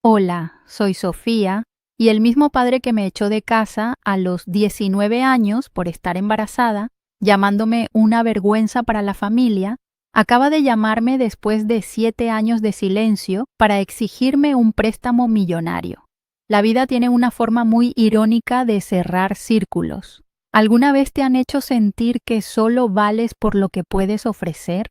Hola, soy Sofía y el mismo padre que me echó de casa a los 19 años por estar embarazada, llamándome una vergüenza para la familia, acaba de llamarme después de 7 años de silencio para exigirme un préstamo millonario. La vida tiene una forma muy irónica de cerrar círculos. ¿Alguna vez te han hecho sentir que solo vales por lo que puedes ofrecer?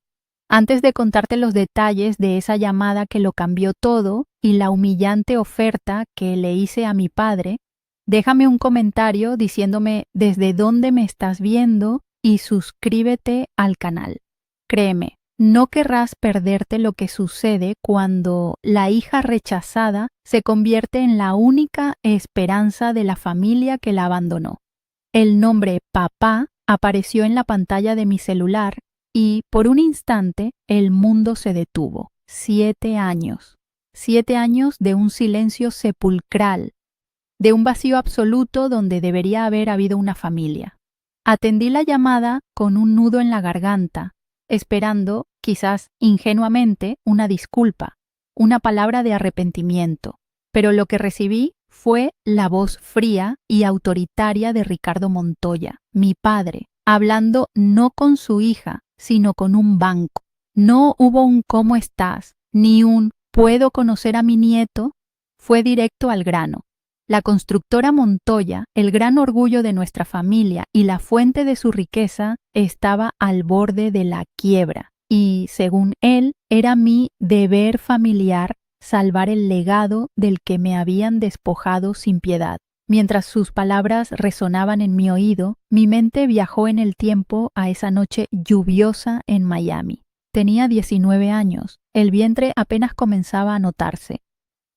Antes de contarte los detalles de esa llamada que lo cambió todo y la humillante oferta que le hice a mi padre, déjame un comentario diciéndome desde dónde me estás viendo y suscríbete al canal. Créeme, no querrás perderte lo que sucede cuando la hija rechazada se convierte en la única esperanza de la familia que la abandonó. El nombre papá apareció en la pantalla de mi celular y por un instante el mundo se detuvo. 7 años. 7 años de un silencio sepulcral, de un vacío absoluto donde debería haber habido una familia. Atendí la llamada con un nudo en la garganta, esperando, quizás ingenuamente, una disculpa, una palabra de arrepentimiento. Pero lo que recibí fue la voz fría y autoritaria de Ricardo Montoya, mi padre, hablando no con su hija, sino con un banco. No hubo un ¿cómo estás? Ni un ¿puedo conocer a mi nieto? Fue directo al grano. La constructora Montoya, el gran orgullo de nuestra familia y la fuente de su riqueza, estaba al borde de la quiebra. Y, según él, era mi deber familiar salvar el legado del que me habían despojado sin piedad. Mientras sus palabras resonaban en mi oído, mi mente viajó en el tiempo a esa noche lluviosa en Miami. Tenía 19 años, el vientre apenas comenzaba a notarse,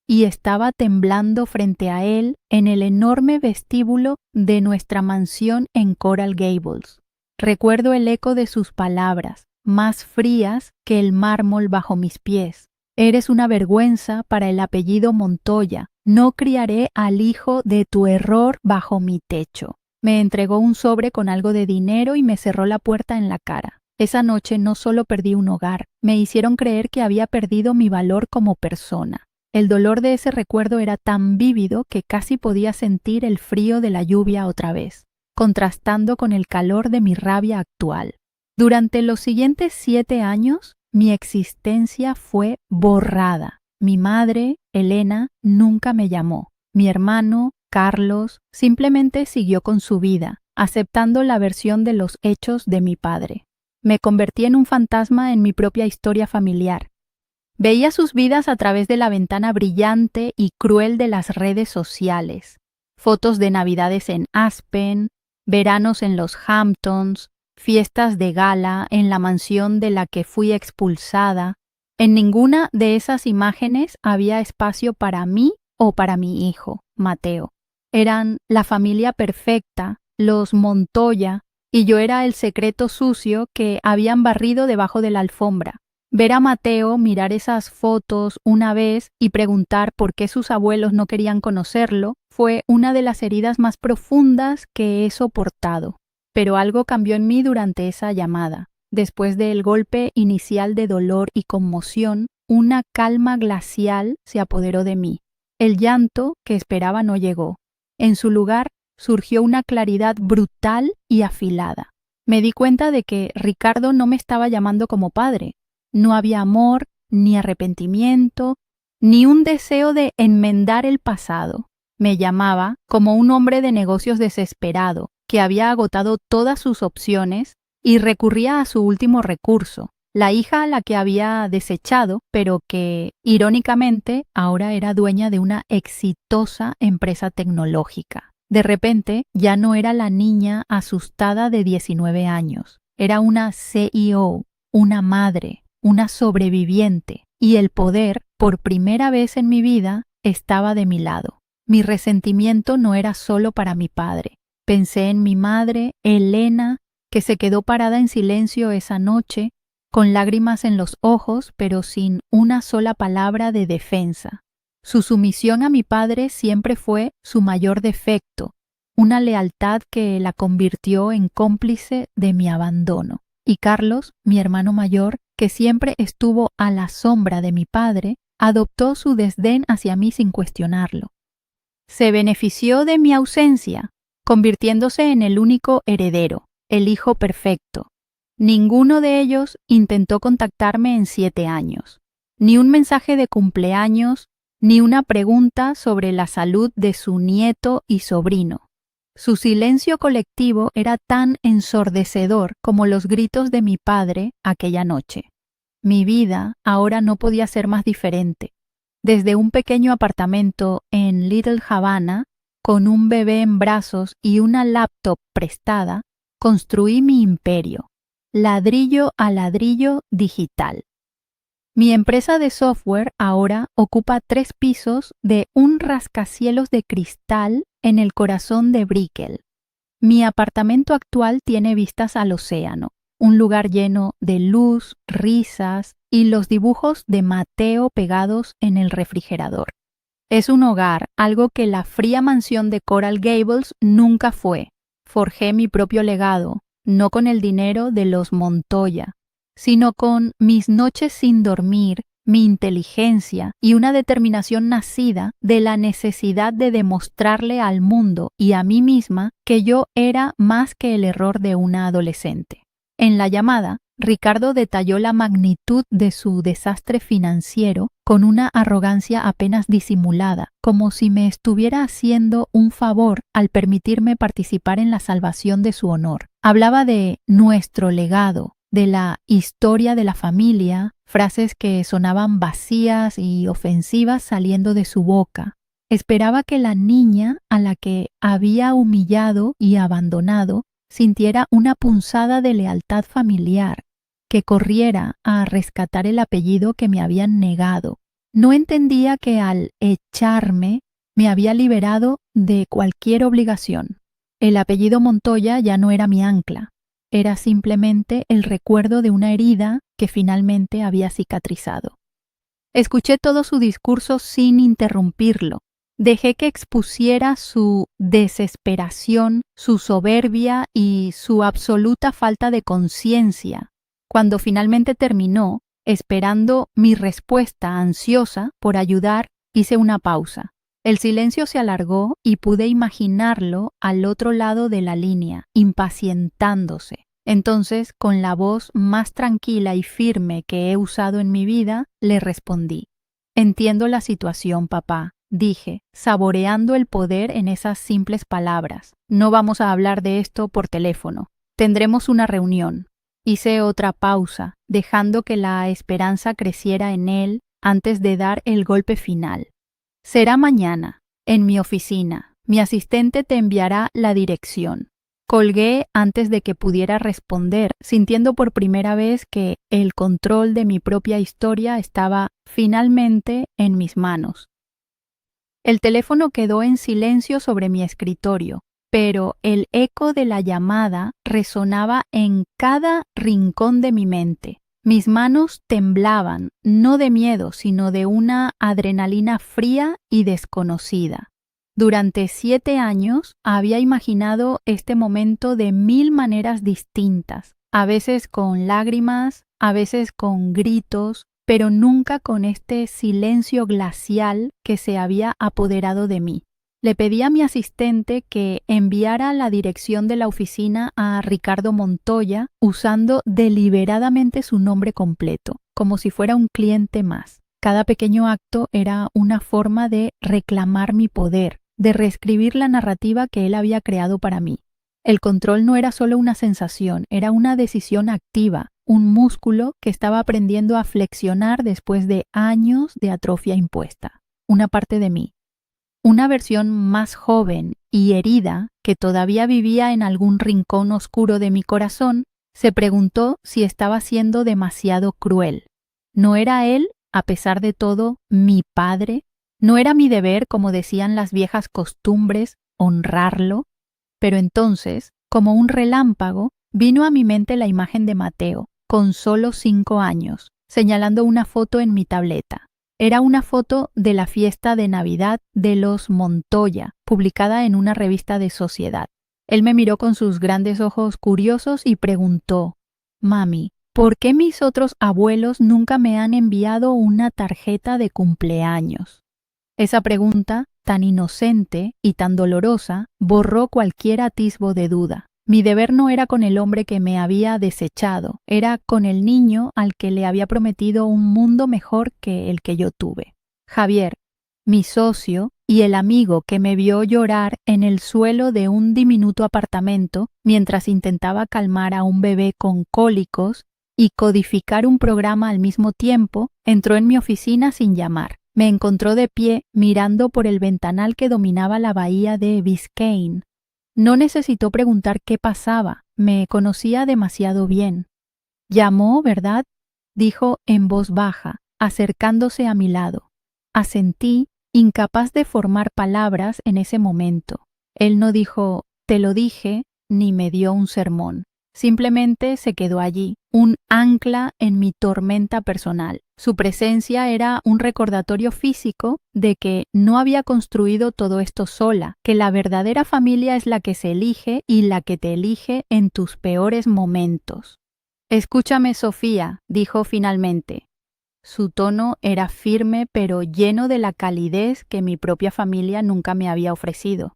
y estaba temblando frente a él en el enorme vestíbulo de nuestra mansión en Coral Gables. Recuerdo el eco de sus palabras, más frías que el mármol bajo mis pies. Eres una vergüenza para el apellido Montoya. No criaré al hijo de tu error bajo mi techo. Me entregó un sobre con algo de dinero y me cerró la puerta en la cara. Esa noche no solo perdí un hogar, me hicieron creer que había perdido mi valor como persona. El dolor de ese recuerdo era tan vívido que casi podía sentir el frío de la lluvia otra vez, contrastando con el calor de mi rabia actual. Durante los siguientes 7 años, mi existencia fue borrada. Mi madre, Elena, nunca me llamó. Mi hermano, Carlos, simplemente siguió con su vida, aceptando la versión de los hechos de mi padre. Me convertí en un fantasma en mi propia historia familiar. Veía sus vidas a través de la ventana brillante y cruel de las redes sociales. Fotos de navidades en Aspen, veranos en los Hamptons, fiestas de gala en la mansión de la que fui expulsada. En ninguna de esas imágenes había espacio para mí o para mi hijo, Mateo. Eran la familia perfecta, los Montoya, y yo era el secreto sucio que habían barrido debajo de la alfombra. Ver a Mateo mirar esas fotos una vez y preguntar por qué sus abuelos no querían conocerlo fue una de las heridas más profundas que he soportado. Pero algo cambió en mí durante esa llamada. Después del golpe inicial de dolor y conmoción, una calma glacial se apoderó de mí. El llanto que esperaba no llegó. En su lugar surgió una claridad brutal y afilada. Me di cuenta de que Ricardo no me estaba llamando como padre. No había amor, ni arrepentimiento, ni un deseo de enmendar el pasado. Me llamaba como un hombre de negocios desesperado, que había agotado todas sus opciones y recurría a su último recurso, la hija a la que había desechado, pero que, irónicamente, ahora era dueña de una exitosa empresa tecnológica. De repente, ya no era la niña asustada de 19 años. Era una CEO, una madre, una sobreviviente, y el poder, por primera vez en mi vida, estaba de mi lado. Mi resentimiento no era solo para mi padre. Pensé en mi madre, Elena, que se quedó parada en silencio esa noche, con lágrimas en los ojos, pero sin una sola palabra de defensa. Su sumisión a mi padre siempre fue su mayor defecto, una lealtad que la convirtió en cómplice de mi abandono. Y Carlos, mi hermano mayor, que siempre estuvo a la sombra de mi padre, adoptó su desdén hacia mí sin cuestionarlo. Se benefició de mi ausencia, convirtiéndose en el único heredero, el hijo perfecto. Ninguno de ellos intentó contactarme en 7 años. Ni un mensaje de cumpleaños, ni una pregunta sobre la salud de su nieto y sobrino. Su silencio colectivo era tan ensordecedor como los gritos de mi padre aquella noche. Mi vida ahora no podía ser más diferente. Desde un pequeño apartamento en Little Havana, con un bebé en brazos y una laptop prestada, construí mi imperio, ladrillo a ladrillo digital. Mi empresa de software ahora ocupa 3 pisos de un rascacielos de cristal en el corazón de Brickell. Mi apartamento actual tiene vistas al océano, un lugar lleno de luz, risas y los dibujos de Mateo pegados en el refrigerador. Es un hogar, algo que la fría mansión de Coral Gables nunca fue. Forjé mi propio legado, no con el dinero de los Montoya, sino con mis noches sin dormir, mi inteligencia y una determinación nacida de la necesidad de demostrarle al mundo y a mí misma que yo era más que el error de una adolescente. En la llamada, Ricardo detalló la magnitud de su desastre financiero con una arrogancia apenas disimulada, como si me estuviera haciendo un favor al permitirme participar en la salvación de su honor. Hablaba de nuestro legado, de la historia de la familia, frases que sonaban vacías y ofensivas saliendo de su boca. Esperaba que la niña a la que había humillado y abandonado sintiera una punzada de lealtad familiar, que corriera a rescatar el apellido que me habían negado. No entendía que al echarme me había liberado de cualquier obligación. El apellido Montoya ya no era mi ancla. Era simplemente el recuerdo de una herida que finalmente había cicatrizado. Escuché todo su discurso sin interrumpirlo. Dejé que expusiera su desesperación, su soberbia y su absoluta falta de conciencia. Cuando finalmente terminó, esperando mi respuesta ansiosa por ayudar, hice una pausa. El silencio se alargó y pude imaginarlo al otro lado de la línea, impacientándose. Entonces, con la voz más tranquila y firme que he usado en mi vida, le respondí: «Entiendo la situación, papá», dije, saboreando el poder en esas simples palabras. «No vamos a hablar de esto por teléfono. Tendremos una reunión». Hice otra pausa, dejando que la esperanza creciera en él antes de dar el golpe final. «Será mañana, en mi oficina. Mi asistente te enviará la dirección». Colgué antes de que pudiera responder, sintiendo por primera vez que el control de mi propia historia estaba finalmente en mis manos. El teléfono quedó en silencio sobre mi escritorio, pero el eco de la llamada resonaba en cada rincón de mi mente. Mis manos temblaban, no de miedo, sino de una adrenalina fría y desconocida. Durante 7 años había imaginado este momento de 1000 maneras distintas, a veces con lágrimas, a veces con gritos, pero nunca con este silencio glacial que se había apoderado de mí. Le pedí a mi asistente que enviara la dirección de la oficina a Ricardo Montoya usando deliberadamente su nombre completo, como si fuera un cliente más. Cada pequeño acto era una forma de reclamar mi poder, de reescribir la narrativa que él había creado para mí. El control no era solo una sensación, era una decisión activa, un músculo que estaba aprendiendo a flexionar después de años de atrofia impuesta. Una parte de mí, una versión más joven y herida que todavía vivía en algún rincón oscuro de mi corazón, se preguntó si estaba siendo demasiado cruel. ¿No era él, a pesar de todo, mi padre? ¿No era mi deber, como decían las viejas costumbres, honrarlo? Pero entonces, como un relámpago, vino a mi mente la imagen de Mateo, con solo 5 años, señalando una foto en mi tableta. Era una foto de la fiesta de Navidad de los Montoya, publicada en una revista de sociedad. Él me miró con sus grandes ojos curiosos y preguntó: «Mami, ¿Por qué mis otros abuelos nunca me han enviado una tarjeta de cumpleaños? Esa pregunta, tan inocente y tan dolorosa, borró cualquier atisbo de duda. Mi deber no era con el hombre que me había desechado, era con el niño al que le había prometido un mundo mejor que el que yo tuve. Javier, mi socio y el amigo que me vio llorar en el suelo de un diminuto apartamento mientras intentaba calmar a un bebé con cólicos y codificar un programa al mismo tiempo, entró en mi oficina sin llamar. Me encontró de pie mirando por el ventanal que dominaba la bahía de Biscayne. No necesitó preguntar qué pasaba, me conocía demasiado bien. «Llamó, ¿verdad?», dijo en voz baja, acercándose a mi lado. Asentí, incapaz de formar palabras en ese momento. Él no dijo «te lo dije», ni me dio un sermón. Simplemente se quedó allí, un ancla en mi tormenta personal. Su presencia era un recordatorio físico de que no había construido todo esto sola, que la verdadera familia es la que se elige y la que te elige en tus peores momentos. «Escúchame, Sofía», dijo finalmente. Su tono era firme pero lleno de la calidez que mi propia familia nunca me había ofrecido.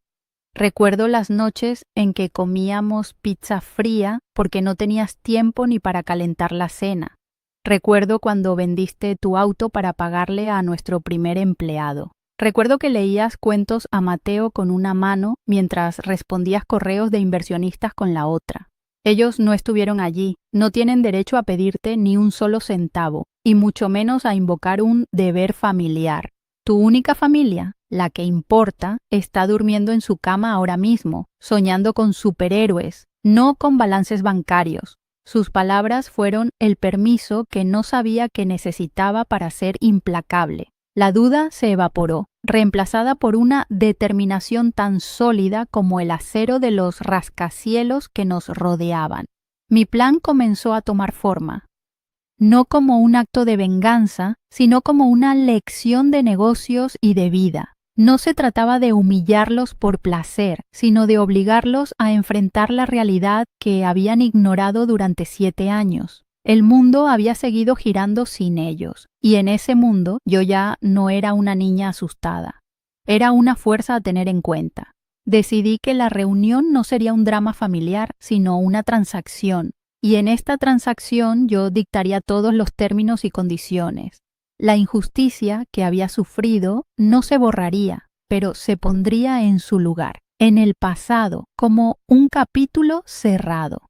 Recuerdo las noches en que comíamos pizza fría porque no tenías tiempo ni para calentar la cena. Recuerdo cuando vendiste tu auto para pagarle a nuestro primer empleado. Recuerdo que leías cuentos a Mateo con una mano mientras respondías correos de inversionistas con la otra. Ellos no estuvieron allí, no tienen derecho a pedirte ni un solo centavo, y mucho menos a invocar un deber familiar. Tu única familia, la que importa, está durmiendo en su cama ahora mismo, soñando con superhéroes, no con balances bancarios. Sus palabras fueron el permiso que no sabía que necesitaba para ser implacable. La duda se evaporó, reemplazada por una determinación tan sólida como el acero de los rascacielos que nos rodeaban. Mi plan comenzó a tomar forma. No como un acto de venganza, sino como una lección de negocios y de vida. No se trataba de humillarlos por placer, sino de obligarlos a enfrentar la realidad que habían ignorado durante 7 años. El mundo había seguido girando sin ellos, y en ese mundo yo ya no era una niña asustada. Era una fuerza a tener en cuenta. Decidí que la reunión no sería un drama familiar, sino una transacción, y en esta transacción yo dictaría todos los términos y condiciones. La injusticia que había sufrido no se borraría, pero se pondría en su lugar, en el pasado, como un capítulo cerrado.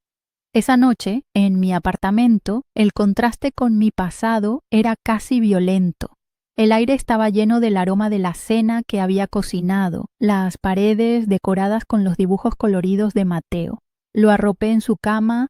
Esa noche, en mi apartamento, el contraste con mi pasado era casi violento. El aire estaba lleno del aroma de la cena que había cocinado, las paredes decoradas con los dibujos coloridos de Mateo. Lo arropé en su cama,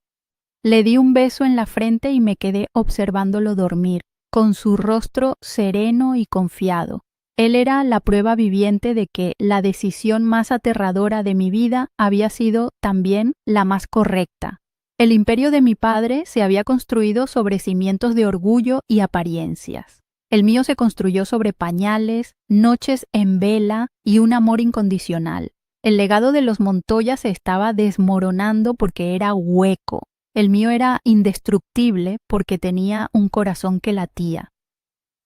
le di un beso en la frente y me quedé observándolo dormir, con su rostro sereno y confiado. Él era la prueba viviente de que la decisión más aterradora de mi vida había sido también la más correcta. El imperio de mi padre se había construido sobre cimientos de orgullo y apariencias. El mío se construyó sobre pañales, noches en vela y un amor incondicional. El legado de los Montoya se estaba desmoronando porque era hueco. El mío era indestructible porque tenía un corazón que latía.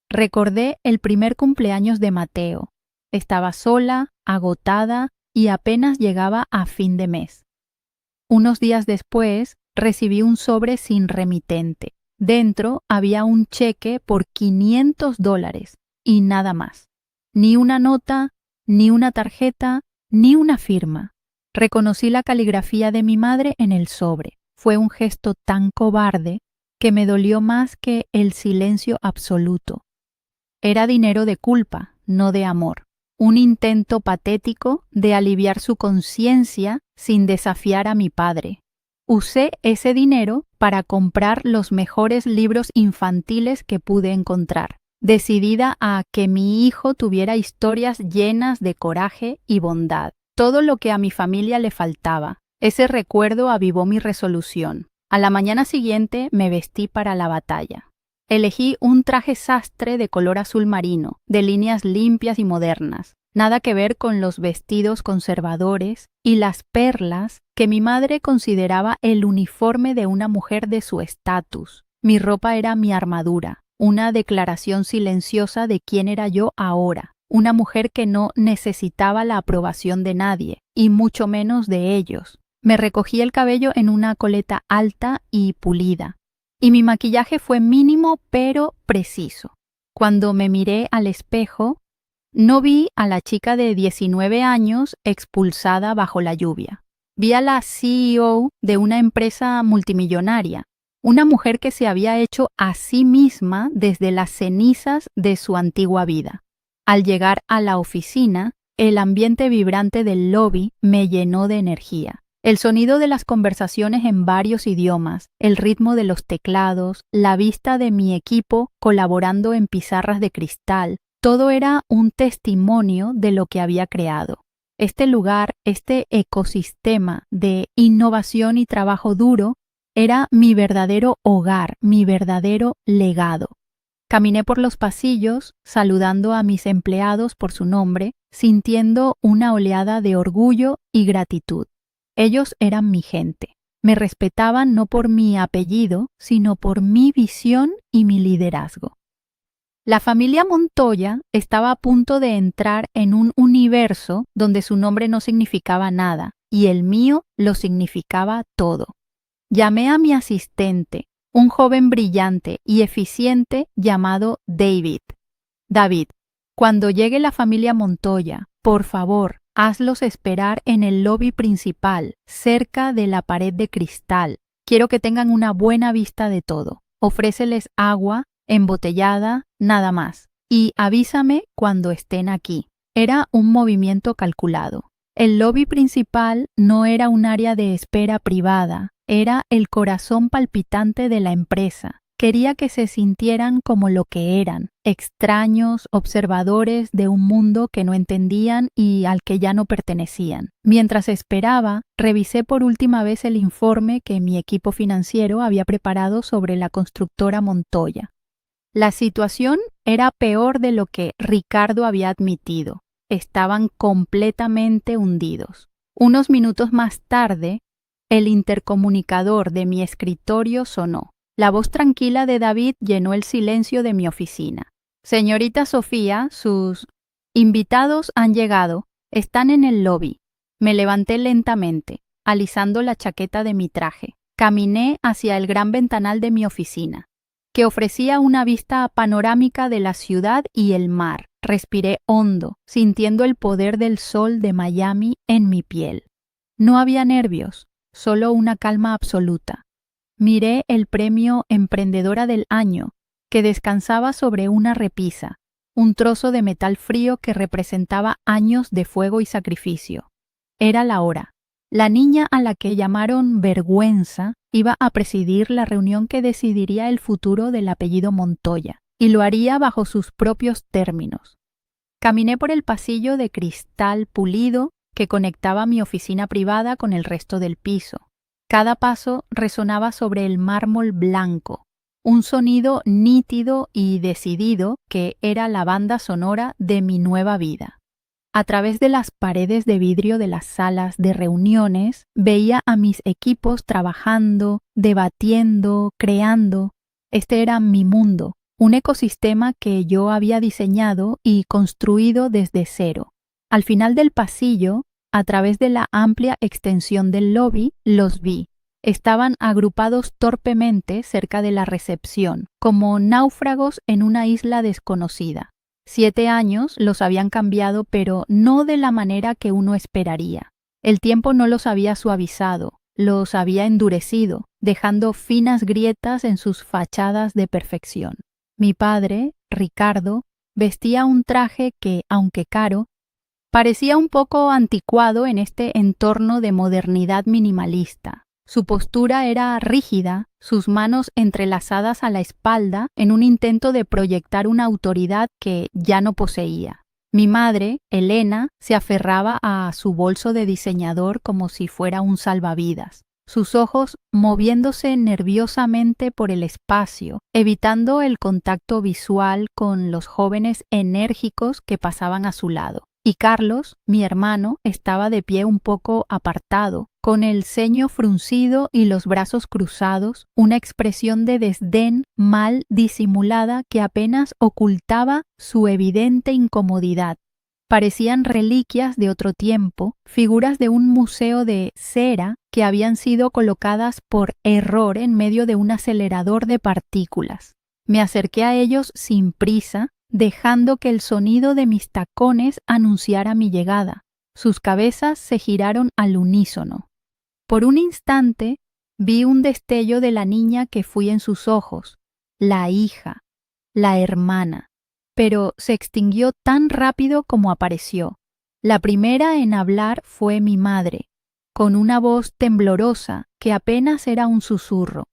Recordé el primer cumpleaños de Mateo. Estaba sola, agotada y apenas llegaba a fin de mes. Unos días después recibí un sobre sin remitente. Dentro había un cheque por $500 y nada más. Ni una nota, ni una tarjeta, ni una firma. Reconocí la caligrafía de mi madre en el sobre. Fue un gesto tan cobarde que me dolió más que el silencio absoluto. Era dinero de culpa, no de amor. Un intento patético de aliviar su conciencia sin desafiar a mi padre. Usé ese dinero para comprar los mejores libros infantiles que pude encontrar, decidida a que mi hijo tuviera historias llenas de coraje y bondad, todo lo que a mi familia le faltaba. Ese recuerdo avivó mi resolución. A la mañana siguiente me vestí para la batalla. Elegí un traje sastre de color azul marino, de líneas limpias y modernas. Nada que ver con los vestidos conservadores y las perlas que mi madre consideraba el uniforme de una mujer de su estatus. Mi ropa era mi armadura, una declaración silenciosa de quién era yo ahora, una mujer que no necesitaba la aprobación de nadie, y mucho menos de ellos. Me recogí el cabello en una coleta alta y pulida, y mi maquillaje fue mínimo pero preciso. Cuando me miré al espejo, no vi a la chica de 19 años expulsada bajo la lluvia. Vi a la CEO de una empresa multimillonaria, una mujer que se había hecho a sí misma desde las cenizas de su antigua vida. Al llegar a la oficina, el ambiente vibrante del lobby me llenó de energía. El sonido de las conversaciones en varios idiomas, el ritmo de los teclados, la vista de mi equipo colaborando en pizarras de cristal, todo era un testimonio de lo que había creado. Este lugar, este ecosistema de innovación y trabajo duro, era mi verdadero hogar, mi verdadero legado. Caminé por los pasillos, saludando a mis empleados por su nombre, sintiendo una oleada de orgullo y gratitud. Ellos eran mi gente. Me respetaban no por mi apellido, sino por mi visión y mi liderazgo. La familia Montoya estaba a punto de entrar en un universo donde su nombre no significaba nada y el mío lo significaba todo. Llamé a mi asistente, un joven brillante y eficiente llamado David. David, cuando llegue la familia Montoya, por favor, hazlos esperar en el lobby principal, cerca de la pared de cristal. Quiero que tengan una buena vista de todo. Ofréceles agua embotellada, nada más. Y avísame cuando estén aquí. Era un movimiento calculado. El lobby principal no era un área de espera privada, era el corazón palpitante de la empresa. Quería que se sintieran como lo que eran, extraños, observadores de un mundo que no entendían y al que ya no pertenecían. Mientras esperaba, revisé por última vez el informe que mi equipo financiero había preparado sobre la constructora Montoya. La situación era peor de lo que Ricardo había admitido. Estaban completamente hundidos. Unos minutos más tarde, el intercomunicador de mi escritorio sonó. La voz tranquila de David llenó el silencio de mi oficina. Señorita Sofía, sus invitados han llegado. Están en el lobby. Me levanté lentamente, alisando la chaqueta de mi traje. Caminé hacia el gran ventanal de mi oficina, que ofrecía una vista panorámica de la ciudad y el mar. Respiré hondo, sintiendo el poder del sol de Miami en mi piel. No había nervios, solo una calma absoluta. Miré el premio Emprendedora del Año, que descansaba sobre una repisa, un trozo de metal frío que representaba años de fuego y sacrificio. Era la hora. La niña a la que llamaron Vergüenza iba a presidir la reunión que decidiría el futuro del apellido Montoya, y lo haría bajo sus propios términos. Caminé por el pasillo de cristal pulido que conectaba mi oficina privada con el resto del piso. Cada paso resonaba sobre el mármol blanco, un sonido nítido y decidido que era la banda sonora de mi nueva vida. A través de las paredes de vidrio de las salas de reuniones, veía a mis equipos trabajando, debatiendo, creando. Este era mi mundo, un ecosistema que yo había diseñado y construido desde cero. Al final del pasillo, a través de la amplia extensión del lobby, los vi. Estaban agrupados torpemente cerca de la recepción, como náufragos en una isla desconocida. 7 años los habían cambiado, pero no de la manera que uno esperaría. El tiempo no los había suavizado, los había endurecido, dejando finas grietas en sus fachadas de perfección. Mi padre, Ricardo, vestía un traje que, aunque caro, parecía un poco anticuado en este entorno de modernidad minimalista. Su postura era rígida, sus manos entrelazadas a la espalda en un intento de proyectar una autoridad que ya no poseía. Mi madre, Elena, se aferraba a su bolso de diseñador como si fuera un salvavidas, sus ojos moviéndose nerviosamente por el espacio, evitando el contacto visual con los jóvenes enérgicos que pasaban a su lado. Y Carlos, mi hermano, estaba de pie un poco apartado, con el ceño fruncido y los brazos cruzados, una expresión de desdén mal disimulada que apenas ocultaba su evidente incomodidad. Parecían reliquias de otro tiempo, figuras de un museo de cera que habían sido colocadas por error en medio de un acelerador de partículas. Me acerqué a ellos sin prisa, dejando que el sonido de mis tacones anunciara mi llegada. Sus cabezas se giraron al unísono. Por un instante vi un destello de la niña que fui en sus ojos, la hija, la hermana, pero se extinguió tan rápido como apareció. La primera en hablar fue mi madre, con una voz temblorosa que apenas era un susurro.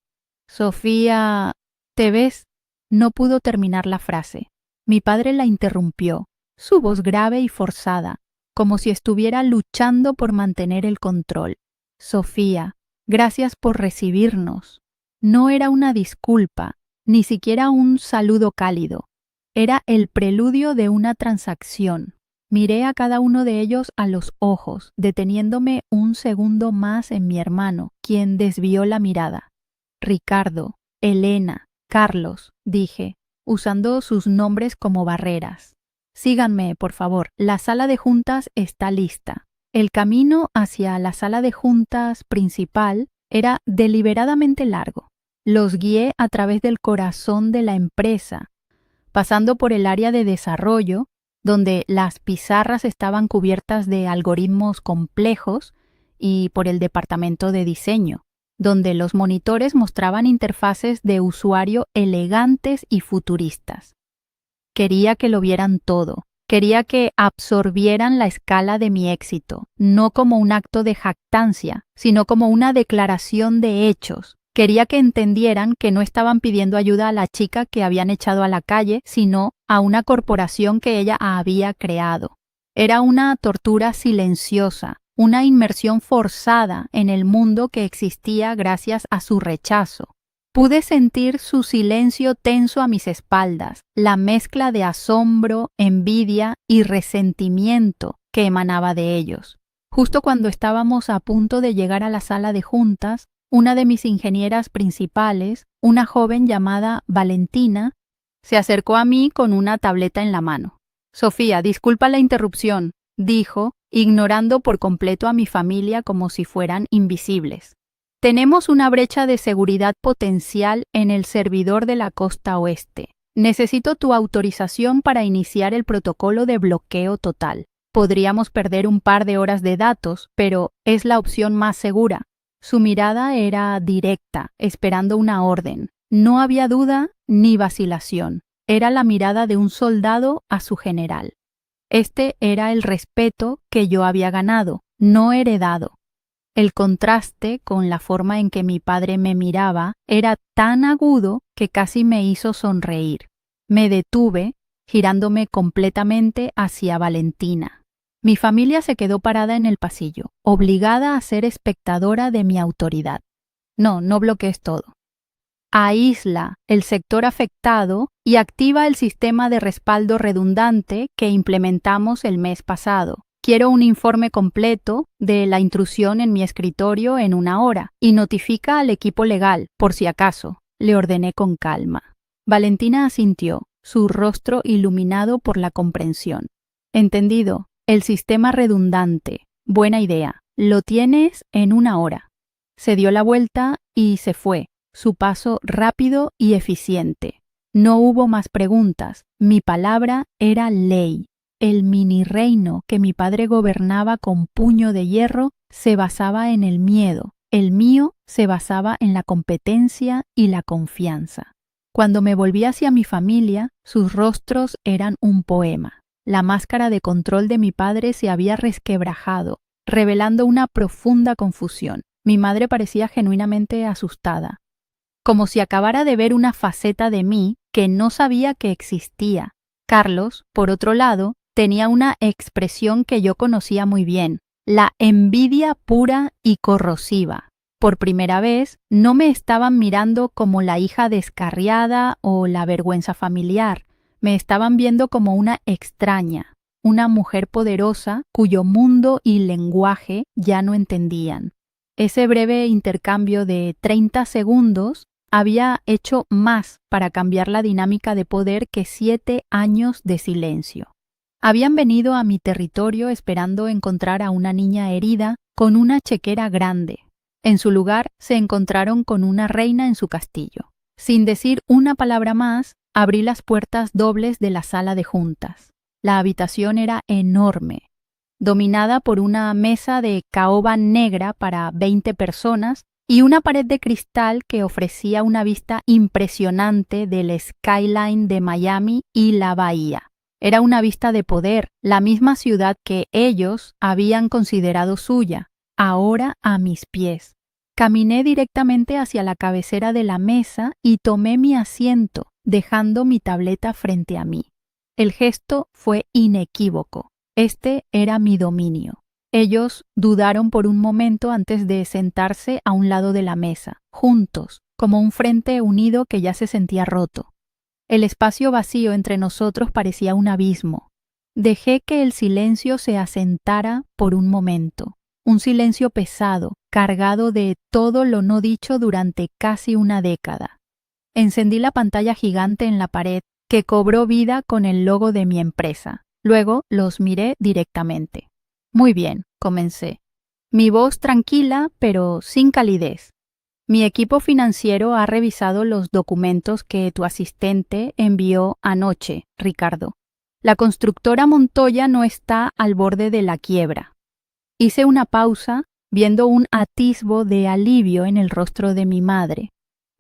Sofía, ¿te ves? No pudo terminar la frase. Mi padre la interrumpió, su voz grave y forzada, como si estuviera luchando por mantener el control. Sofía, gracias por recibirnos. No era una disculpa, ni siquiera un saludo cálido. Era el preludio de una transacción. Miré a cada uno de ellos a los ojos, deteniéndome un segundo más en mi hermano, quien desvió la mirada. Ricardo, Elena, Carlos, dije, usando sus nombres como barreras. Síganme, por favor. La sala de juntas está lista. El camino hacia la sala de juntas principal era deliberadamente largo. Los guié a través del corazón de la empresa, pasando por el área de desarrollo, donde las pizarras estaban cubiertas de algoritmos complejos, y por el departamento de diseño, donde los monitores mostraban interfaces de usuario elegantes y futuristas. Quería que lo vieran todo. Quería que absorbieran la escala de mi éxito, no como un acto de jactancia, sino como una declaración de hechos. Quería que entendieran que no estaban pidiendo ayuda a la chica que habían echado a la calle, sino a una corporación que ella había creado. Era una tortura silenciosa, una inmersión forzada en el mundo que existía gracias a su rechazo. Pude sentir su silencio tenso a mis espaldas, la mezcla de asombro, envidia y resentimiento que emanaba de ellos. Justo cuando estábamos a punto de llegar a la sala de juntas, una de mis ingenieras principales, una joven llamada Valentina, se acercó a mí con una tableta en la mano. Sofía, disculpa la interrupción, dijo, ignorando por completo a mi familia como si fueran invisibles. Tenemos una brecha de seguridad potencial en el servidor de la costa oeste. Necesito tu autorización para iniciar el protocolo de bloqueo total. Podríamos perder un par de horas de datos, pero es la opción más segura. Su mirada era directa, esperando una orden. No había duda ni vacilación. Era la mirada de un soldado a su general. Este era el respeto que yo había ganado, no heredado. El contraste con la forma en que mi padre me miraba era tan agudo que casi me hizo sonreír. Me detuve, girándome completamente hacia Valentina. Mi familia se quedó parada en el pasillo, obligada a ser espectadora de mi autoridad. No bloquees todo. Aísla el sector afectado y activa el sistema de respaldo redundante que implementamos el mes pasado. Quiero un informe completo de la intrusión en mi escritorio en 1 hora y notifica al equipo legal, por si acaso, le ordené con calma. Valentina asintió, su rostro iluminado por la comprensión. Entendido, el sistema redundante. Buena idea. Lo tienes en 1 hora. Se dio la vuelta y se fue, su paso rápido y eficiente. No hubo más preguntas. Mi palabra era ley. El mini reino que mi padre gobernaba con puño de hierro se basaba en el miedo. El mío se basaba en la competencia y la confianza. Cuando me volví hacia mi familia, sus rostros eran un poema. La máscara de control de mi padre se había resquebrajado, revelando una profunda confusión. Mi madre parecía genuinamente asustada, como si acabara de ver una faceta de mí que no sabía que existía. Carlos, por otro lado, tenía una expresión que yo conocía muy bien, la envidia pura y corrosiva. Por primera vez, no me estaban mirando como la hija descarriada o la vergüenza familiar, me estaban viendo como una extraña, una mujer poderosa cuyo mundo y lenguaje ya no entendían. Ese breve intercambio de 30 segundos había hecho más para cambiar la dinámica de poder que 7 años de silencio. Habían venido a mi territorio esperando encontrar a una niña herida con una chequera grande. En su lugar se encontraron con una reina en su castillo. Sin decir una palabra más, abrí las puertas dobles de la sala de juntas. La habitación era enorme, dominada por una mesa de caoba negra para 20 personas y una pared de cristal que ofrecía una vista impresionante del skyline de Miami y la bahía. Era una vista de poder, la misma ciudad que ellos habían considerado suya, ahora a mis pies. Caminé directamente hacia la cabecera de la mesa y tomé mi asiento, dejando mi tableta frente a mí. El gesto fue inequívoco. Este era mi dominio. Ellos dudaron por un momento antes de sentarse a un lado de la mesa, juntos, como un frente unido que ya se sentía roto. El espacio vacío entre nosotros parecía un abismo. Dejé que el silencio se asentara por un momento, un silencio pesado, cargado de todo lo no dicho durante casi una década. Encendí la pantalla gigante en la pared, que cobró vida con el logo de mi empresa. Luego los miré directamente. Muy bien, comencé. Mi voz tranquila, pero sin calidez. Mi equipo financiero ha revisado los documentos que tu asistente envió anoche, Ricardo. La constructora Montoya no está al borde de la quiebra. Hice una pausa, viendo un atisbo de alivio en el rostro de mi madre,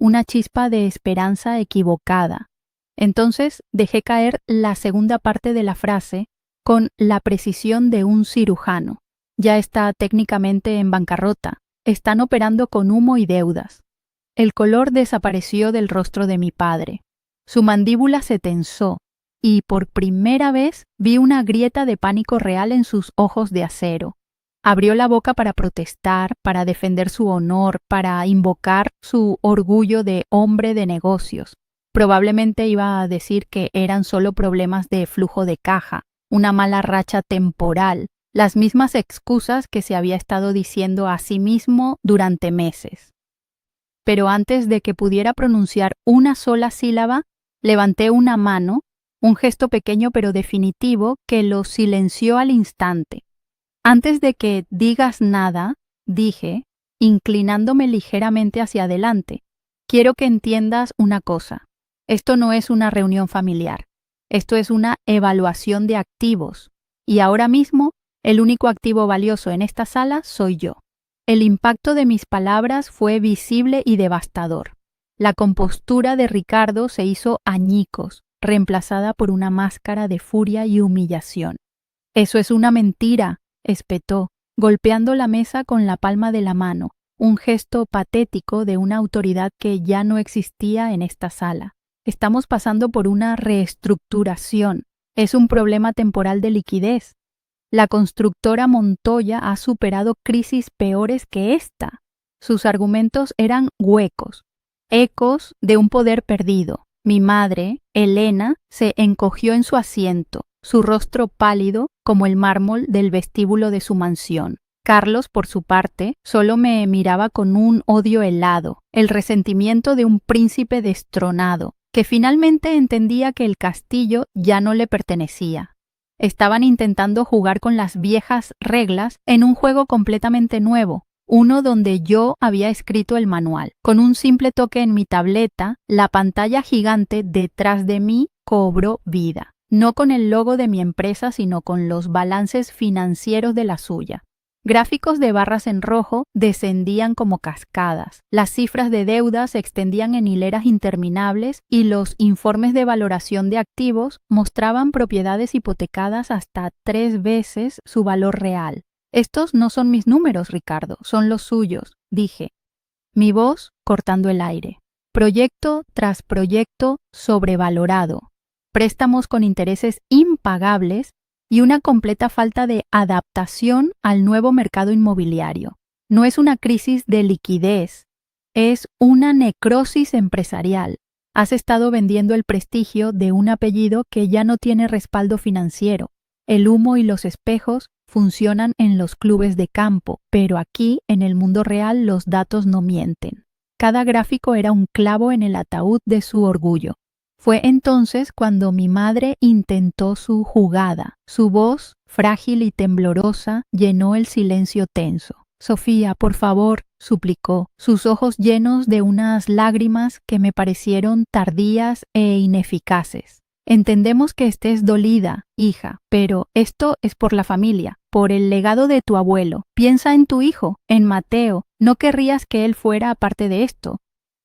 una chispa de esperanza equivocada. Entonces dejé caer la segunda parte de la frase con la precisión de un cirujano. Ya está técnicamente en bancarrota. Están operando con humo y deudas. El color desapareció del rostro de mi padre. Su mandíbula se tensó y por primera vez vi una grieta de pánico real en sus ojos de acero. Abrió la boca para protestar, para defender su honor, para invocar su orgullo de hombre de negocios. Probablemente iba a decir que eran solo problemas de flujo de caja, una mala racha temporal, las mismas excusas que se había estado diciendo a sí mismo durante meses. Pero antes de que pudiera pronunciar una sola sílaba, levanté una mano, un gesto pequeño pero definitivo que lo silenció al instante. Antes de que digas nada, dije, inclinándome ligeramente hacia adelante, quiero que entiendas una cosa. Esto no es una reunión familiar. Esto es una evaluación de activos. Y ahora mismo, el único activo valioso en esta sala soy yo. El impacto de mis palabras fue visible y devastador. La compostura de Ricardo se hizo añicos, reemplazada por una máscara de furia y humillación. Eso es una mentira, espetó, golpeando la mesa con la palma de la mano, un gesto patético de una autoridad que ya no existía en esta sala. Estamos pasando por una reestructuración. Es un problema temporal de liquidez. La constructora Montoya ha superado crisis peores que esta. Sus argumentos eran huecos, ecos de un poder perdido. Mi madre, Elena, se encogió en su asiento, su rostro pálido como el mármol del vestíbulo de su mansión. Carlos, por su parte, solo me miraba con un odio helado, el resentimiento de un príncipe destronado, que finalmente entendía que el castillo ya no le pertenecía. Estaban intentando jugar con las viejas reglas en un juego completamente nuevo, uno donde yo había escrito el manual. Con un simple toque en mi tableta, la pantalla gigante detrás de mí cobró vida. No con el logo de mi empresa, sino con los balances financieros de la suya. Gráficos de barras en rojo descendían como cascadas, las cifras de deuda se extendían en hileras interminables y los informes de valoración de activos mostraban propiedades hipotecadas hasta 3 veces su valor real. Estos no son mis números, Ricardo, son los suyos, dije, mi voz cortando el aire. Proyecto tras proyecto sobrevalorado, préstamos con intereses impagables y una completa falta de adaptación al nuevo mercado inmobiliario. No es una crisis de liquidez, es una necrosis empresarial. Has estado vendiendo el prestigio de un apellido que ya no tiene respaldo financiero. El humo y los espejos funcionan en los clubes de campo, pero aquí, en el mundo real, los datos no mienten. Cada gráfico era un clavo en el ataúd de su orgullo. Fue entonces cuando mi madre intentó su jugada. Su voz, frágil y temblorosa, llenó el silencio tenso. «Sofía, por favor», suplicó, sus ojos llenos de unas lágrimas que me parecieron tardías e ineficaces. «Entendemos que estés dolida, hija, pero esto es por la familia, por el legado de tu abuelo. Piensa en tu hijo, en Mateo. No querrías que él fuera aparte de esto,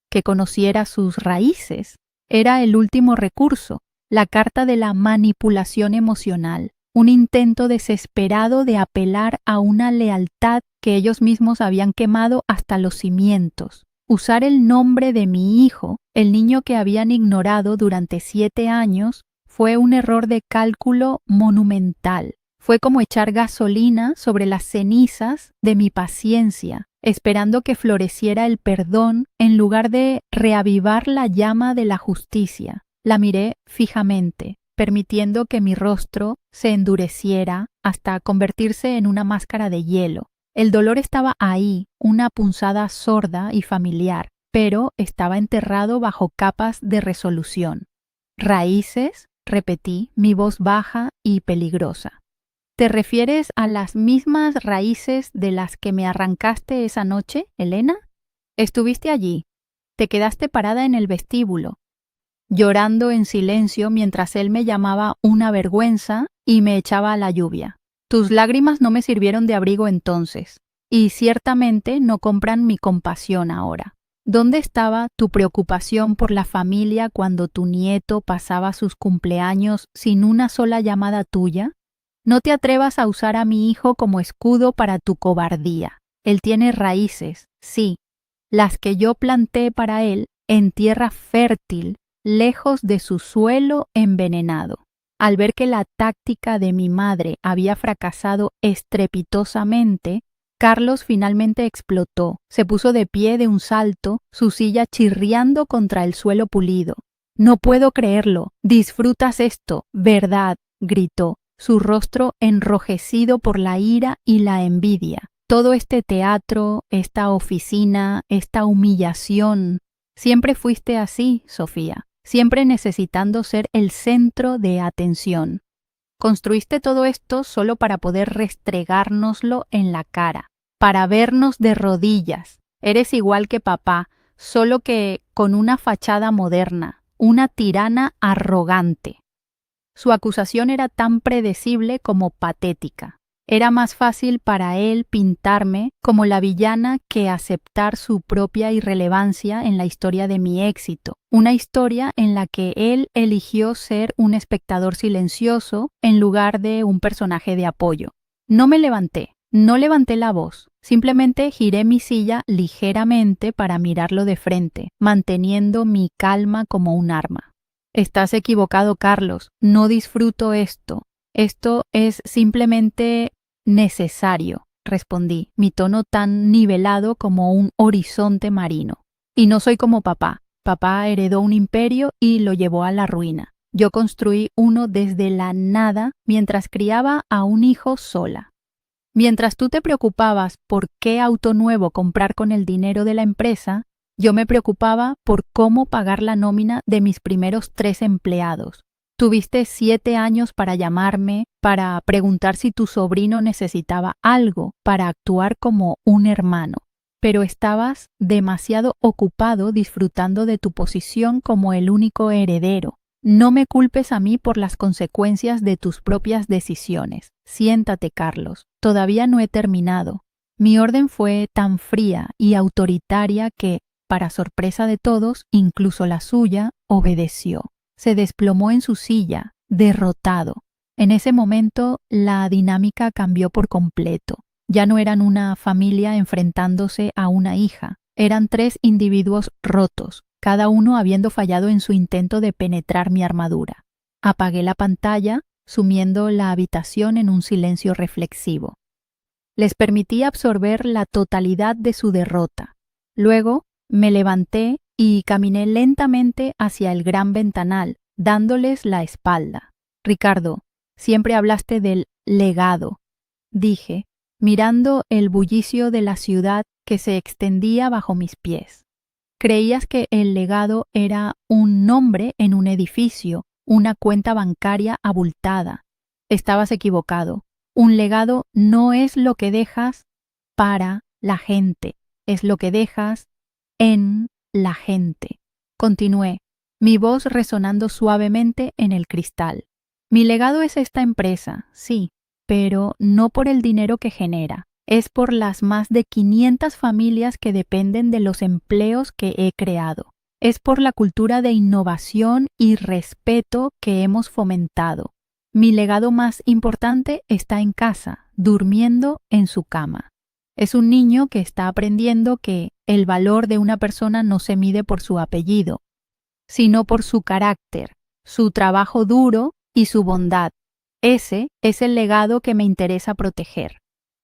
que conociera sus raíces». Era el último recurso, la carta de la manipulación emocional, un intento desesperado de apelar a una lealtad que ellos mismos habían quemado hasta los cimientos. Usar el nombre de mi hijo, el niño que habían ignorado durante 7 años, fue un error de cálculo monumental. Fue como echar gasolina sobre las cenizas de mi paciencia, esperando que floreciera el perdón en lugar de reavivar la llama de la justicia. La miré fijamente, permitiendo que mi rostro se endureciera hasta convertirse en una máscara de hielo. El dolor estaba ahí, una punzada sorda y familiar, pero estaba enterrado bajo capas de resolución. «¿Raíces?», repetí, mi voz baja y peligrosa. «¿Te refieres a las mismas raíces de las que me arrancaste esa noche, Elena? Estuviste allí, te quedaste parada en el vestíbulo, llorando en silencio mientras él me llamaba una vergüenza y me echaba a la lluvia. Tus lágrimas no me sirvieron de abrigo entonces, y ciertamente no compran mi compasión ahora. ¿Dónde estaba tu preocupación por la familia cuando tu nieto pasaba sus cumpleaños sin una sola llamada tuya? No te atrevas a usar a mi hijo como escudo para tu cobardía. Él tiene raíces, sí, las que yo planté para él en tierra fértil, lejos de su suelo envenenado». Al ver que la táctica de mi madre había fracasado estrepitosamente, Carlos finalmente explotó. Se puso de pie de un salto, su silla chirriando contra el suelo pulido. «No puedo creerlo. Disfrutas esto, ¿verdad?», gritó, su rostro enrojecido por la ira y la envidia. «Todo este teatro, esta oficina, esta humillación. Siempre fuiste así, Sofía, siempre necesitando ser el centro de atención. Construiste todo esto solo para poder restregárnoslo en la cara, para vernos de rodillas. Eres igual que papá, solo que con una fachada moderna, una tirana arrogante». Su acusación era tan predecible como patética. Era más fácil para él pintarme como la villana que aceptar su propia irrelevancia en la historia de mi éxito, una historia en la que él eligió ser un espectador silencioso en lugar de un personaje de apoyo. No me levanté, no levanté la voz, simplemente giré mi silla ligeramente para mirarlo de frente, manteniendo mi calma como un arma. «Estás equivocado, Carlos, no disfruto esto. Esto es simplemente necesario», respondí, mi tono tan nivelado como un horizonte marino. «Y no soy como papá. Papá heredó un imperio y lo llevó a la ruina. Yo construí uno desde la nada mientras criaba a un hijo sola. Mientras tú te preocupabas por qué auto nuevo comprar con el dinero de la empresa, yo me preocupaba por cómo pagar la nómina de mis primeros 3 empleados. Tuviste 7 años para llamarme, para preguntar si tu sobrino necesitaba algo, para actuar como un hermano. Pero estabas demasiado ocupado disfrutando de tu posición como el único heredero. No me culpes a mí por las consecuencias de tus propias decisiones. Siéntate, Carlos. Todavía no he terminado». Mi orden fue tan fría y autoritaria que, para sorpresa de todos, incluso la suya, obedeció. Se desplomó en su silla, derrotado. En ese momento, la dinámica cambió por completo. Ya no eran una familia enfrentándose a una hija. Eran 3 individuos rotos, cada uno habiendo fallado en su intento de penetrar mi armadura. Apagué la pantalla, sumiendo la habitación en un silencio reflexivo. Les permití absorber la totalidad de su derrota. Luego, me levanté y caminé lentamente hacia el gran ventanal, dándoles la espalda. «Ricardo, Siempre hablaste del legado, dije, mirando el bullicio de la ciudad que se extendía bajo mis pies. Creías que el legado era un nombre en un edificio, una cuenta bancaria abultada. Estabas equivocado. Un legado no es lo que dejas para la gente, es lo que dejas en la gente. Continué, mi voz resonando suavemente en el cristal. Mi legado es esta empresa, sí, pero no por el dinero que genera. Es por las más de 500 familias que dependen de los empleos que he creado. Es por la cultura de innovación y respeto que hemos fomentado. Mi legado más importante está en casa, durmiendo en su cama. Es un niño que está aprendiendo que el valor de una persona no se mide por su apellido, sino por su carácter, su trabajo duro y su bondad. Ese es el legado que me interesa proteger.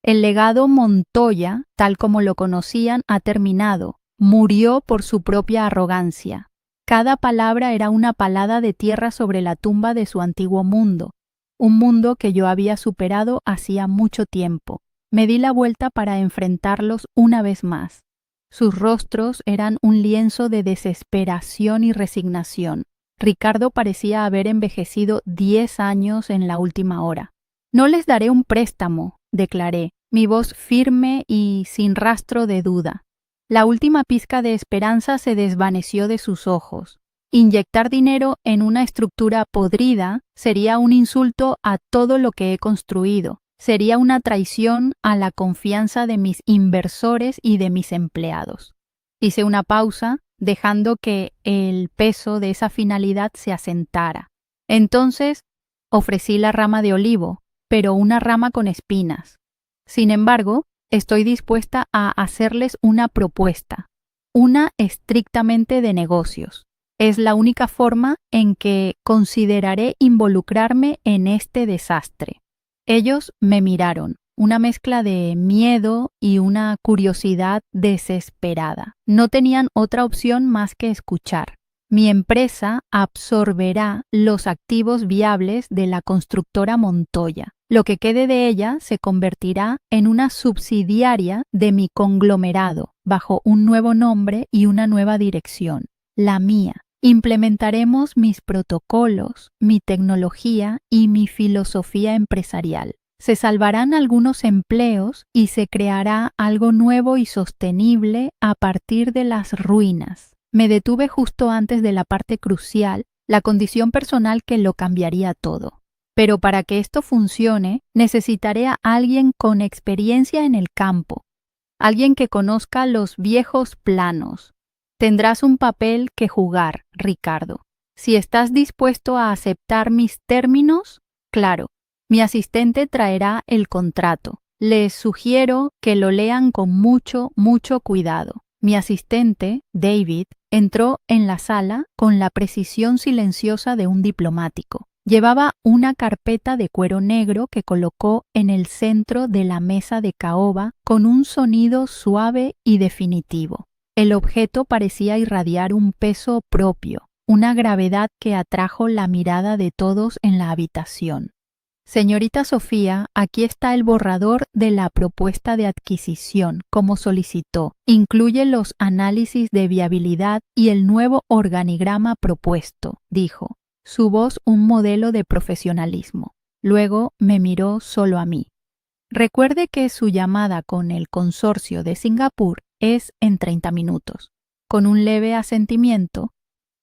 El legado Montoya, tal como lo conocían, ha terminado. Murió por su propia arrogancia. Cada palabra era una palada de tierra sobre la tumba de su antiguo mundo, un mundo que yo había superado hacía mucho tiempo. Me di la vuelta para enfrentarlos una vez más. Sus rostros eran un lienzo de desesperación y resignación. Ricardo parecía haber envejecido 10 años en la última hora. No les daré un préstamo, declaré, mi voz firme y sin rastro de duda. La última pizca de esperanza se desvaneció de sus ojos. Inyectar dinero en una estructura podrida sería un insulto a todo lo que he construido. Sería una traición a la confianza de mis inversores y de mis empleados. Hice una pausa, dejando que el peso de esa finalidad se asentara. Entonces ofrecí la rama de olivo, pero una rama con espinas. Sin embargo, estoy dispuesta a hacerles una propuesta, una estrictamente de negocios. Es la única forma en que consideraré involucrarme en este desastre. Ellos me miraron, una mezcla de miedo y una curiosidad desesperada. No tenían otra opción más que escuchar. Mi empresa absorberá los activos viables de la constructora Montoya. Lo que quede de ella se convertirá en una subsidiaria de mi conglomerado, bajo un nuevo nombre y una nueva dirección, la mía. Implementaremos mis protocolos, mi tecnología y mi filosofía empresarial. Se salvarán algunos empleos y se creará algo nuevo y sostenible a partir de las ruinas. Me detuve justo antes de la parte crucial, la condición personal que lo cambiaría todo. Pero para que esto funcione, necesitaré a alguien con experiencia en el campo, alguien que conozca los viejos planos. Tendrás un papel que jugar, Ricardo. Si estás dispuesto a aceptar mis términos, claro, mi asistente traerá el contrato. Les sugiero que lo lean con mucho cuidado. Mi asistente, David, entró en la sala con la precisión silenciosa de un diplomático. Llevaba una carpeta de cuero negro que colocó en el centro de la mesa de caoba con un sonido suave y definitivo. El objeto parecía irradiar un peso propio, una gravedad que atrajo la mirada de todos en la habitación. Señorita Sofía, aquí está el borrador de la propuesta de adquisición, como solicitó. Incluye los análisis de viabilidad y el nuevo organigrama propuesto, dijo, su voz un modelo de profesionalismo. Luego me miró solo a mí. Recuerde que su llamada con el consorcio de Singapur es en 30 minutos. Con un leve asentimiento,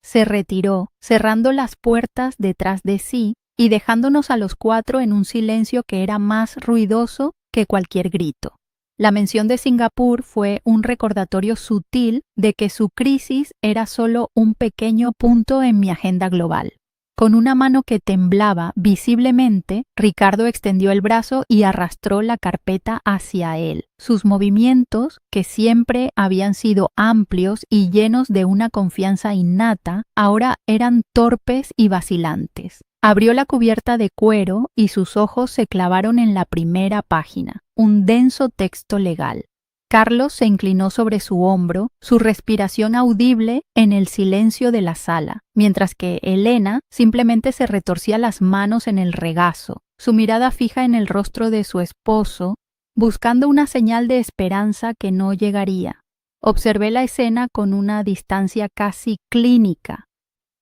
se retiró, cerrando las puertas detrás de sí y dejándonos a los 4 en un silencio que era más ruidoso que cualquier grito. La mención de Singapur fue un recordatorio sutil de que su crisis era solo un pequeño punto en mi agenda global. Con una mano que temblaba visiblemente, Ricardo extendió el brazo y arrastró la carpeta hacia él. Sus movimientos, que siempre habían sido amplios y llenos de una confianza innata, ahora eran torpes y vacilantes. Abrió la cubierta de cuero y sus ojos se clavaron en la primera página, un denso texto legal. Carlos se inclinó sobre su hombro, su respiración audible en el silencio de la sala, mientras que Elena simplemente se retorcía las manos en el regazo. su mirada fija en el rostro de su esposo, buscando una señal de esperanza que no llegaría. Observé la escena con una distancia casi clínica.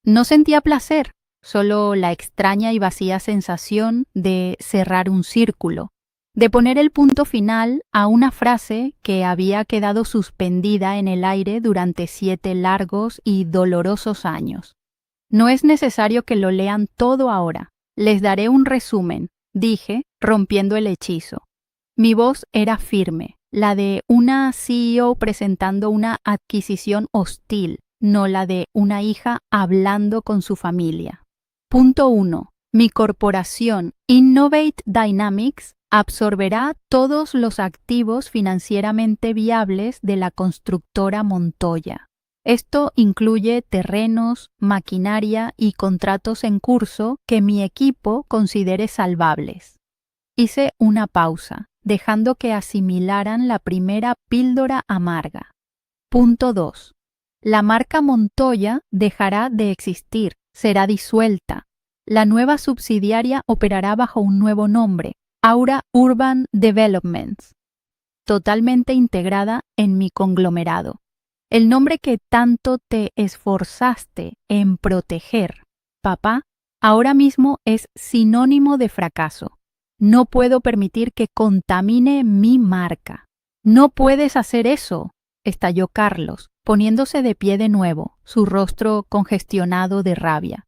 No sentía placer, solo la extraña y vacía sensación de cerrar un círculo, de poner el punto final a una frase que había quedado suspendida en el aire durante 7 largos y dolorosos años. No es necesario que lo lean todo ahora. Les daré un resumen, dije, rompiendo el hechizo. Mi voz era firme, la de una CEO presentando una adquisición hostil, no la de una hija hablando con su familia. Punto 1. Mi corporación Innovate Dynamics absorberá todos los activos financieramente viables de la constructora Montoya. Esto incluye terrenos, maquinaria y contratos en curso que mi equipo considere salvables. Hice una pausa, dejando que asimilaran la primera píldora amarga. Punto 2. La marca Montoya dejará de existir, será disuelta. La nueva subsidiaria operará bajo un nuevo nombre, Aura Urban Developments, totalmente integrada en mi conglomerado. El nombre que tanto te esforzaste en proteger, papá, ahora mismo es sinónimo de fracaso. No puedo permitir que contamine mi marca. No puedes hacer eso, estalló Carlos, poniéndose de pie de nuevo, su rostro congestionado de rabia.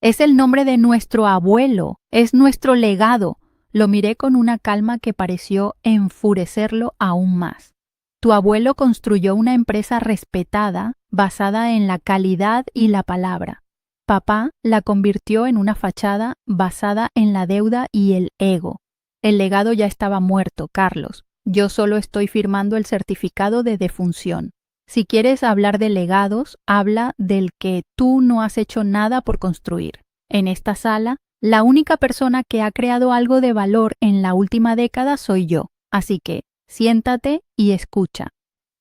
Es el nombre de nuestro abuelo, es nuestro legado. Lo miré con una calma que pareció enfurecerlo aún más. Tu abuelo construyó una empresa respetada, basada en la calidad y la palabra. Papá la convirtió en una fachada basada en la deuda y el ego. El legado ya estaba muerto, Carlos. Yo solo estoy firmando el certificado de defunción. Si quieres hablar de legados, habla del que tú no has hecho nada por construir. En esta sala, la única persona que ha creado algo de valor en la última década soy yo. Así que, siéntate y escucha.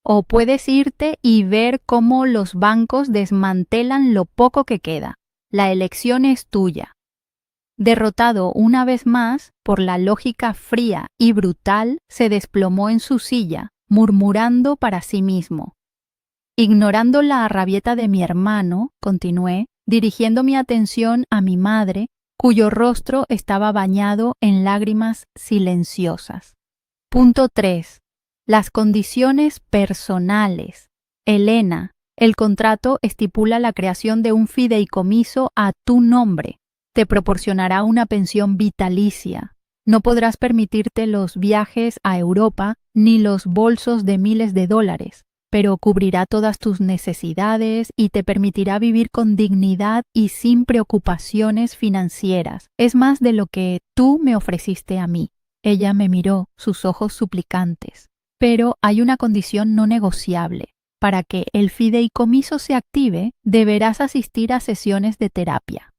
O puedes irte y ver cómo los bancos desmantelan lo poco que queda. La elección es tuya. Derrotado una vez más por la lógica fría y brutal, se desplomó en su silla, murmurando para sí mismo. Ignorando la rabieta de mi hermano, continué, dirigiendo mi atención a mi madre, cuyo rostro estaba bañado en lágrimas silenciosas. Punto 3. Las condiciones personales. Elena, el contrato estipula la creación de un fideicomiso a tu nombre. Te proporcionará una pensión vitalicia. No podrás permitirte los viajes a Europa ni los bolsos de miles de dólares, pero cubrirá todas tus necesidades y te permitirá vivir con dignidad y sin preocupaciones financieras. Es más de lo que tú me ofreciste a mí. Ella me miró, sus ojos suplicantes. Pero hay una condición no negociable. Para que el fideicomiso se active, deberás asistir a sesiones de terapia.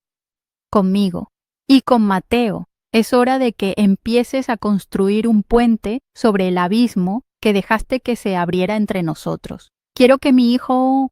Conmigo y con Mateo. Es hora de que empieces a construir un puente sobre el abismo que dejaste que se abriera entre nosotros. Quiero que mi hijo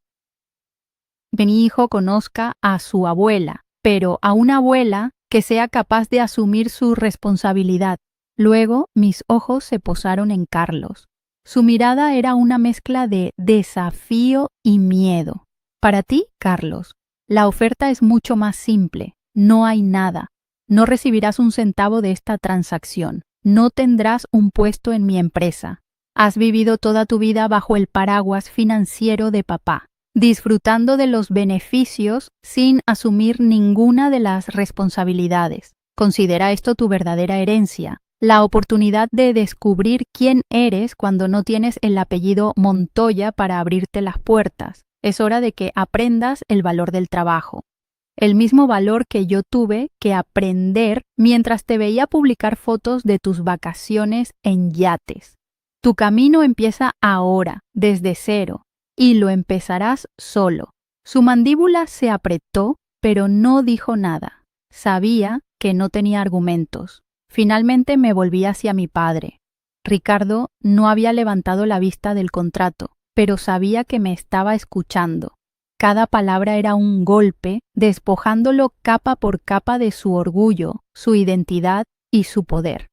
conozca a su abuela, pero a una abuela que sea capaz de asumir su responsabilidad. Luego mis ojos se posaron en Carlos. Su mirada era una mezcla de desafío y miedo. Para ti, Carlos, la oferta es mucho más simple. No hay nada. No recibirás un centavo de esta transacción. No tendrás un puesto en mi empresa. Has vivido toda tu vida bajo el paraguas financiero de papá, disfrutando de los beneficios sin asumir ninguna de las responsabilidades. Considera esto tu verdadera herencia, la oportunidad de descubrir quién eres cuando no tienes el apellido Montoya para abrirte las puertas. Es hora de que aprendas el valor del trabajo. El mismo valor que yo tuve que aprender mientras te veía publicar fotos de tus vacaciones en yates. Tu camino empieza ahora, desde cero, y lo empezarás solo. Su mandíbula se apretó, pero no dijo nada. Sabía que no tenía argumentos. Finalmente me volví hacia mi padre. Ricardo no había levantado la vista del contrato, pero sabía que me estaba escuchando. Cada palabra era un golpe, despojándolo capa por capa de su orgullo, su identidad y su poder.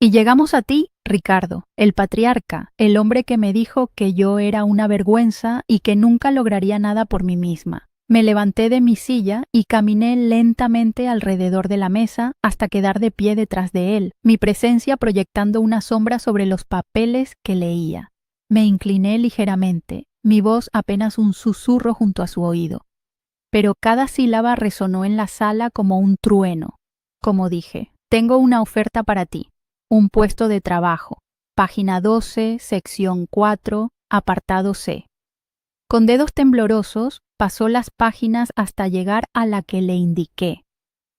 Y llegamos a ti, Ricardo, el patriarca, el hombre que me dijo que yo era una vergüenza y que nunca lograría nada por mí misma. Me levanté de mi silla y caminé lentamente alrededor de la mesa hasta quedar de pie detrás de él, mi presencia proyectando una sombra sobre los papeles que leía. Me incliné ligeramente, mi voz apenas un susurro junto a su oído. Pero cada sílaba resonó en la sala como un trueno. Como dije, tengo una oferta para ti. Un puesto de trabajo. Página 12, sección 4, apartado C. Con dedos temblorosos, pasó las páginas hasta llegar a la que le indiqué.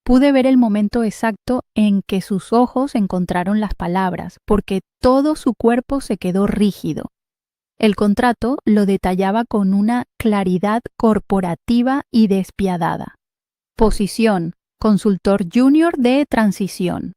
Pude ver el momento exacto en que sus ojos encontraron las palabras, porque todo su cuerpo se quedó rígido. El contrato lo detallaba con una claridad corporativa y despiadada. Posición: consultor junior de transición.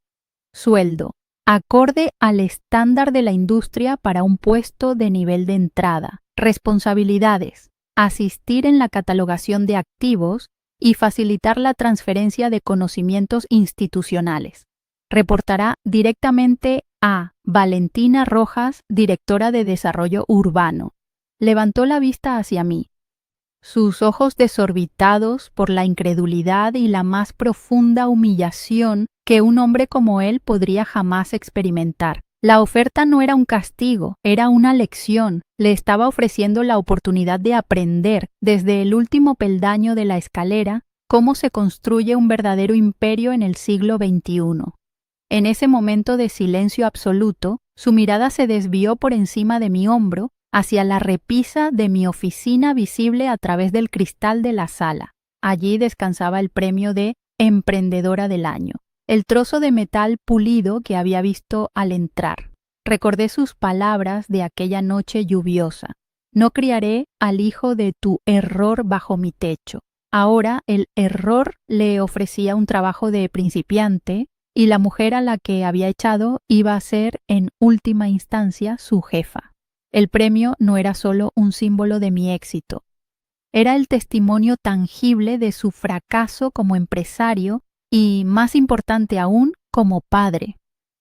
Sueldo: acorde al estándar de la industria para un puesto de nivel de entrada. Responsabilidades: asistir en la catalogación de activos y facilitar la transferencia de conocimientos institucionales. Reportará directamente a Valentina Rojas, directora de Desarrollo Urbano. Levantó la vista hacia mí. Sus ojos desorbitados por la incredulidad y la más profunda humillación que un hombre como él podría jamás experimentar. La oferta no era un castigo, era una lección. Le estaba ofreciendo la oportunidad de aprender, desde el último peldaño de la escalera, cómo se construye un verdadero imperio en el siglo XXI. En ese momento de silencio absoluto, su mirada se desvió por encima de mi hombro hacia la repisa de mi oficina visible a través del cristal de la sala. Allí descansaba el premio de Emprendedora del Año, el trozo de metal pulido que había visto al entrar. Recordé sus palabras de aquella noche lluviosa. No criaré al hijo de tu error bajo mi techo. Ahora el error le ofrecía un trabajo de principiante y la mujer a la que había echado iba a ser en última instancia su jefa. El premio no era solo un símbolo de mi éxito, era el testimonio tangible de su fracaso como empresario y, más importante aún, como padre.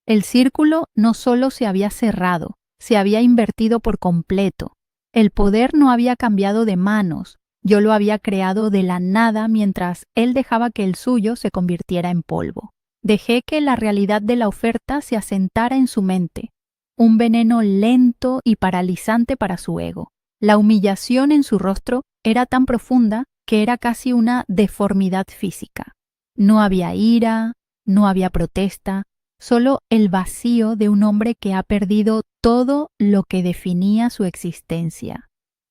El círculo no solo se había cerrado, se había invertido por completo. El poder no había cambiado de manos, yo lo había creado de la nada mientras él dejaba que el suyo se convirtiera en polvo. Dejé que la realidad de la oferta se asentara en su mente. Un veneno lento y paralizante para su ego. La humillación en su rostro era tan profunda que era casi una deformidad física. No había ira, no había protesta, solo el vacío de un hombre que ha perdido todo lo que definía su existencia.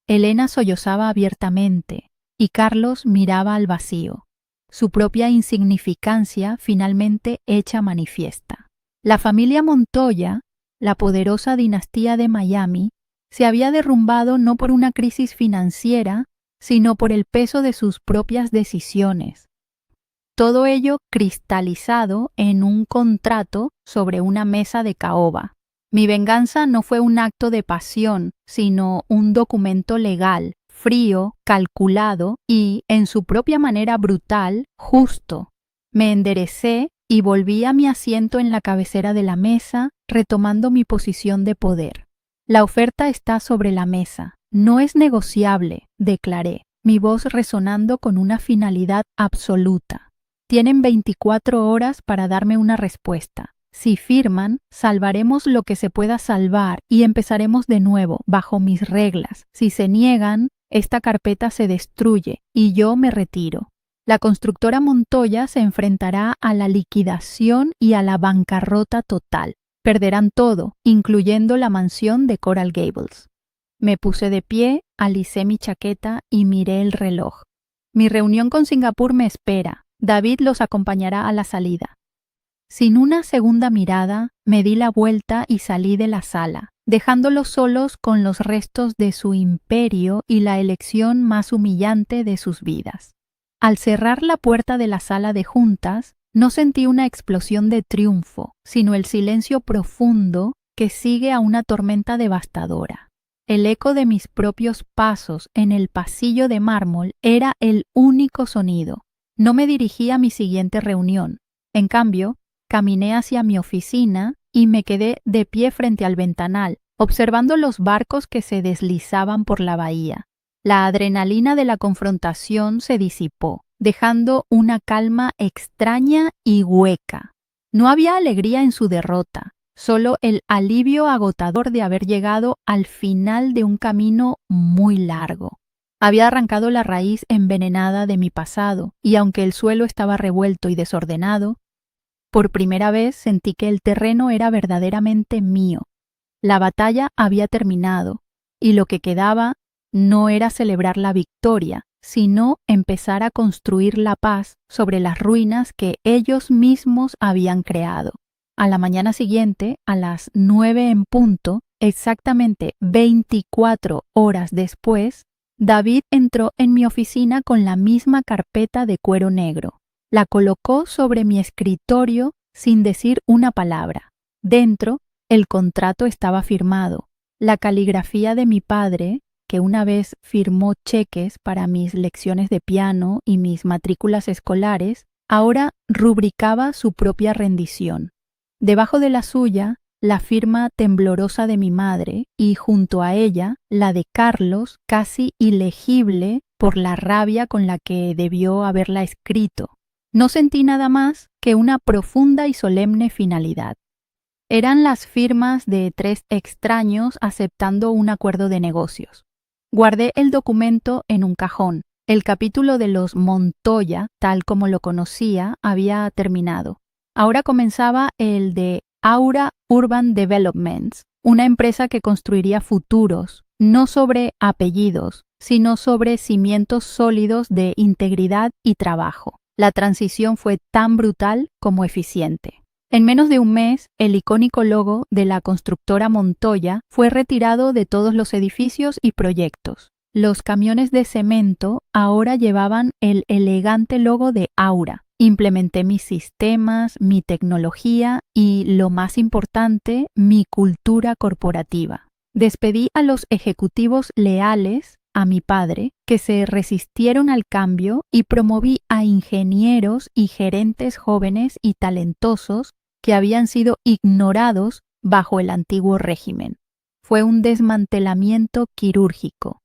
Elena sollozaba abiertamente y Carlos miraba al vacío, su propia insignificancia finalmente hecha manifiesta. La familia Montoya, la poderosa dinastía de Miami, se había derrumbado no por una crisis financiera, sino por el peso de sus propias decisiones. Todo ello cristalizado en un contrato sobre una mesa de caoba. Mi venganza no fue un acto de pasión, sino un documento legal, frío, calculado y, en su propia manera brutal, justo. Me enderecé y volví a mi asiento en la cabecera de la mesa, retomando mi posición de poder. La oferta está sobre la mesa. No es negociable, declaré, mi voz resonando con una finalidad absoluta. Tienen 24 horas para darme una respuesta. Si firman, salvaremos lo que se pueda salvar y empezaremos de nuevo, bajo mis reglas. Si se niegan, esta carpeta se destruye y yo me retiro. La constructora Montoya se enfrentará a la liquidación y a la bancarrota total. Perderán todo, incluyendo la mansión de Coral Gables. Me puse de pie, alicé mi chaqueta y miré el reloj. Mi reunión con Singapur me espera. David los acompañará a la salida. Sin una segunda mirada, me di la vuelta y salí de la sala, dejándolos solos con los restos de su imperio y la elección más humillante de sus vidas. Al cerrar la puerta de la sala de juntas, no sentí una explosión de triunfo, sino el silencio profundo que sigue a una tormenta devastadora. El eco de mis propios pasos en el pasillo de mármol era el único sonido. No me dirigí a mi siguiente reunión. En cambio, caminé hacia mi oficina y me quedé de pie frente al ventanal, observando los barcos que se deslizaban por la bahía. La adrenalina de la confrontación se disipó, dejando una calma extraña y hueca. No había alegría en su derrota, solo el alivio agotador de haber llegado al final de un camino muy largo. Había arrancado la raíz envenenada de mi pasado, y aunque el suelo estaba revuelto y desordenado, por primera vez sentí que el terreno era verdaderamente mío. La batalla había terminado, y lo que quedaba no era celebrar la victoria, sino empezar a construir la paz sobre las ruinas que ellos mismos habían creado. A la mañana siguiente, a las 9 en punto, exactamente 24 horas después, David entró en mi oficina con la misma carpeta de cuero negro. La colocó sobre mi escritorio sin decir una palabra. Dentro, el contrato estaba firmado. La caligrafía de mi padre, que una vez firmó cheques para mis lecciones de piano y mis matrículas escolares, ahora rubricaba su propia rendición. Debajo de la suya, la firma temblorosa de mi madre y junto a ella la de Carlos, casi ilegible por la rabia con la que debió haberla escrito. No sentí nada más que una profunda y solemne finalidad. Eran las firmas de 3 extraños aceptando un acuerdo de negocios. Guardé el documento en un cajón. El capítulo de los Montoya, tal como lo conocía, había terminado. Ahora comenzaba el de Aura Urban Developments, una empresa que construiría futuros, no sobre apellidos, sino sobre cimientos sólidos de integridad y trabajo. La transición fue tan brutal como eficiente. En menos de un mes, el icónico logo de la constructora Montoya fue retirado de todos los edificios y proyectos. Los camiones de cemento ahora llevaban el elegante logo de Aura. Implementé mis sistemas, mi tecnología y, lo más importante, mi cultura corporativa. Despedí a los ejecutivos leales a mi padre, que se resistieron al cambio, y promoví a ingenieros y gerentes jóvenes y talentosos que habían sido ignorados bajo el antiguo régimen. Fue un desmantelamiento quirúrgico.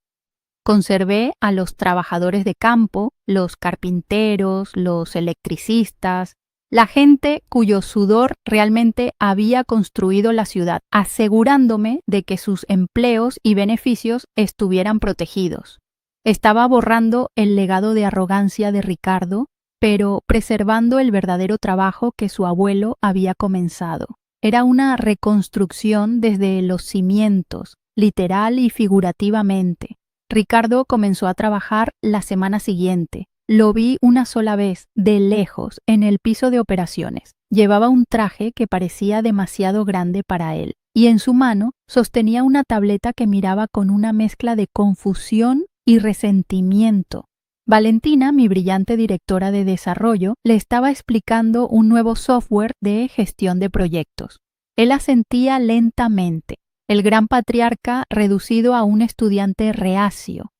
Conservé a los trabajadores de campo, los carpinteros, los electricistas, la gente cuyo sudor realmente había construido la ciudad, asegurándome de que sus empleos y beneficios estuvieran protegidos. Estaba borrando el legado de arrogancia de Ricardo, pero preservando el verdadero trabajo que su abuelo había comenzado. Era una reconstrucción desde los cimientos, literal y figurativamente. Ricardo comenzó a trabajar la semana siguiente. Lo vi una sola vez, de lejos, en el piso de operaciones. Llevaba un traje que parecía demasiado grande para él, y en su mano sostenía una tableta que miraba con una mezcla de confusión y resentimiento. Valentina, mi brillante directora de desarrollo, le estaba explicando un nuevo software de gestión de proyectos. Él asentía lentamente. El gran patriarca reducido a un estudiante reacio,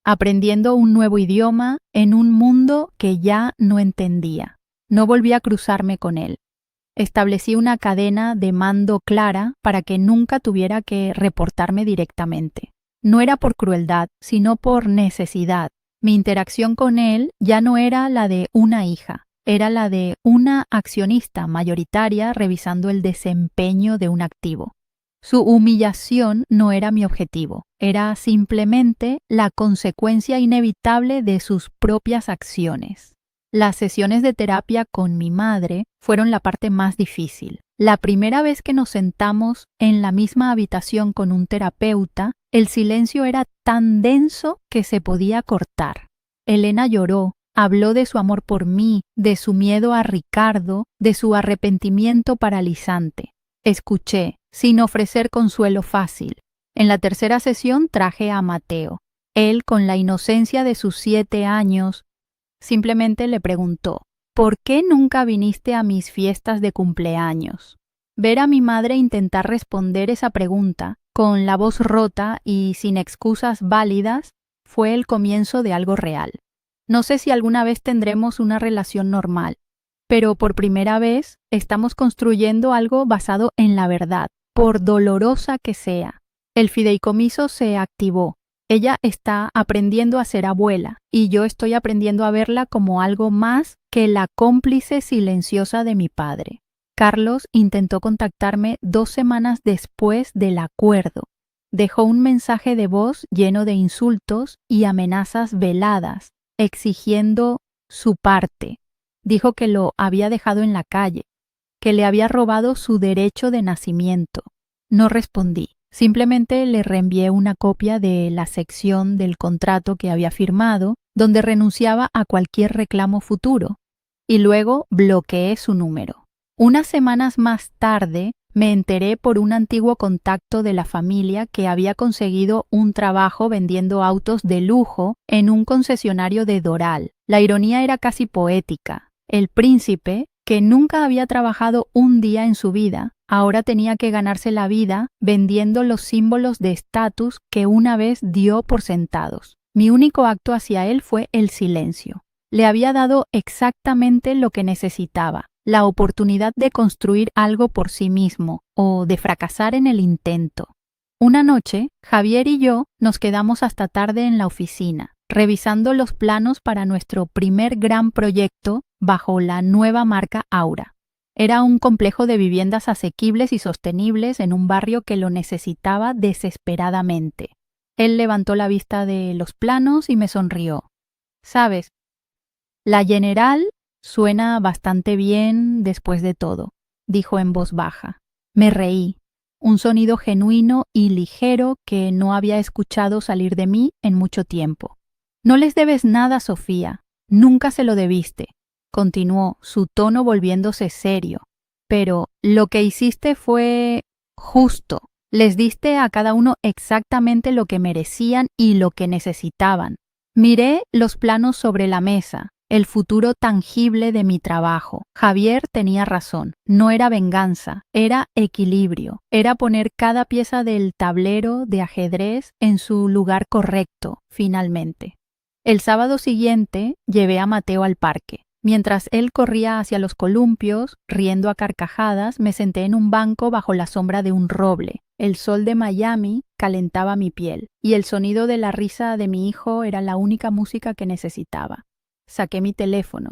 aprendiendo un nuevo idioma en un mundo que ya no entendía. No volví a cruzarme con él. Establecí una cadena de mando clara para que nunca tuviera que reportarme directamente. No era por crueldad, sino por necesidad. Mi interacción con él ya no era la de una hija, era la de una accionista mayoritaria revisando el desempeño de un activo. Su humillación no era mi objetivo, era simplemente la consecuencia inevitable de sus propias acciones. Las sesiones de terapia con mi madre fueron la parte más difícil. La primera vez que nos sentamos en la misma habitación con un terapeuta, el silencio era tan denso que se podía cortar. Elena lloró, habló de su amor por mí, de su miedo a Ricardo, de su arrepentimiento paralizante. Escuché, sin ofrecer consuelo fácil. En la tercera sesión traje a Mateo. Él, con la inocencia de sus 7 años, simplemente le preguntó: ¿por qué nunca viniste a mis fiestas de cumpleaños? Ver a mi madre intentar responder esa pregunta, con la voz rota y sin excusas válidas, fue el comienzo de algo real. No sé si alguna vez tendremos una relación normal, pero por primera vez estamos construyendo algo basado en la verdad, por dolorosa que sea. El fideicomiso se activó. Ella está aprendiendo a ser abuela y yo estoy aprendiendo a verla como algo más que la cómplice silenciosa de mi padre. Carlos intentó contactarme 2 semanas después del acuerdo. Dejó un mensaje de voz lleno de insultos y amenazas veladas, exigiendo su parte. Dijo que lo había dejado en la calle, que le había robado su derecho de nacimiento. No respondí. Simplemente le reenvié una copia de la sección del contrato que había firmado, donde renunciaba a cualquier reclamo futuro, y luego bloqueé su número. Unas semanas más tarde, me enteré por un antiguo contacto de la familia que había conseguido un trabajo vendiendo autos de lujo en un concesionario de Doral. La ironía era casi poética. El príncipe, que nunca había trabajado un día en su vida, ahora tenía que ganarse la vida vendiendo los símbolos de estatus que una vez dio por sentados. Mi único acto hacia él fue el silencio. Le había dado exactamente lo que necesitaba, la oportunidad de construir algo por sí mismo o de fracasar en el intento. Una noche, Javier y yo nos quedamos hasta tarde en la oficina, revisando los planos para nuestro primer gran proyecto bajo la nueva marca Aura. Era un complejo de viviendas asequibles y sostenibles en un barrio que lo necesitaba desesperadamente. Él levantó la vista de los planos y me sonrió. ¿Sabes? La General suena bastante bien después de todo, dijo en voz baja. Me reí. Un sonido genuino y ligero que no había escuchado salir de mí en mucho tiempo. No les debes nada, Sofía. Nunca se lo debiste. Continuó, su tono volviéndose serio. Pero lo que hiciste fue justo. Les diste a cada uno exactamente lo que merecían y lo que necesitaban. Miré los planos sobre la mesa, el futuro tangible de mi trabajo. Javier tenía razón. No era venganza, era equilibrio. Era poner cada pieza del tablero de ajedrez en su lugar correcto, finalmente. El sábado siguiente llevé a Mateo al parque. Mientras él corría hacia los columpios, riendo a carcajadas, me senté en un banco bajo la sombra de un roble. El sol de Miami calentaba mi piel, y el sonido de la risa de mi hijo era la única música que necesitaba. Saqué mi teléfono,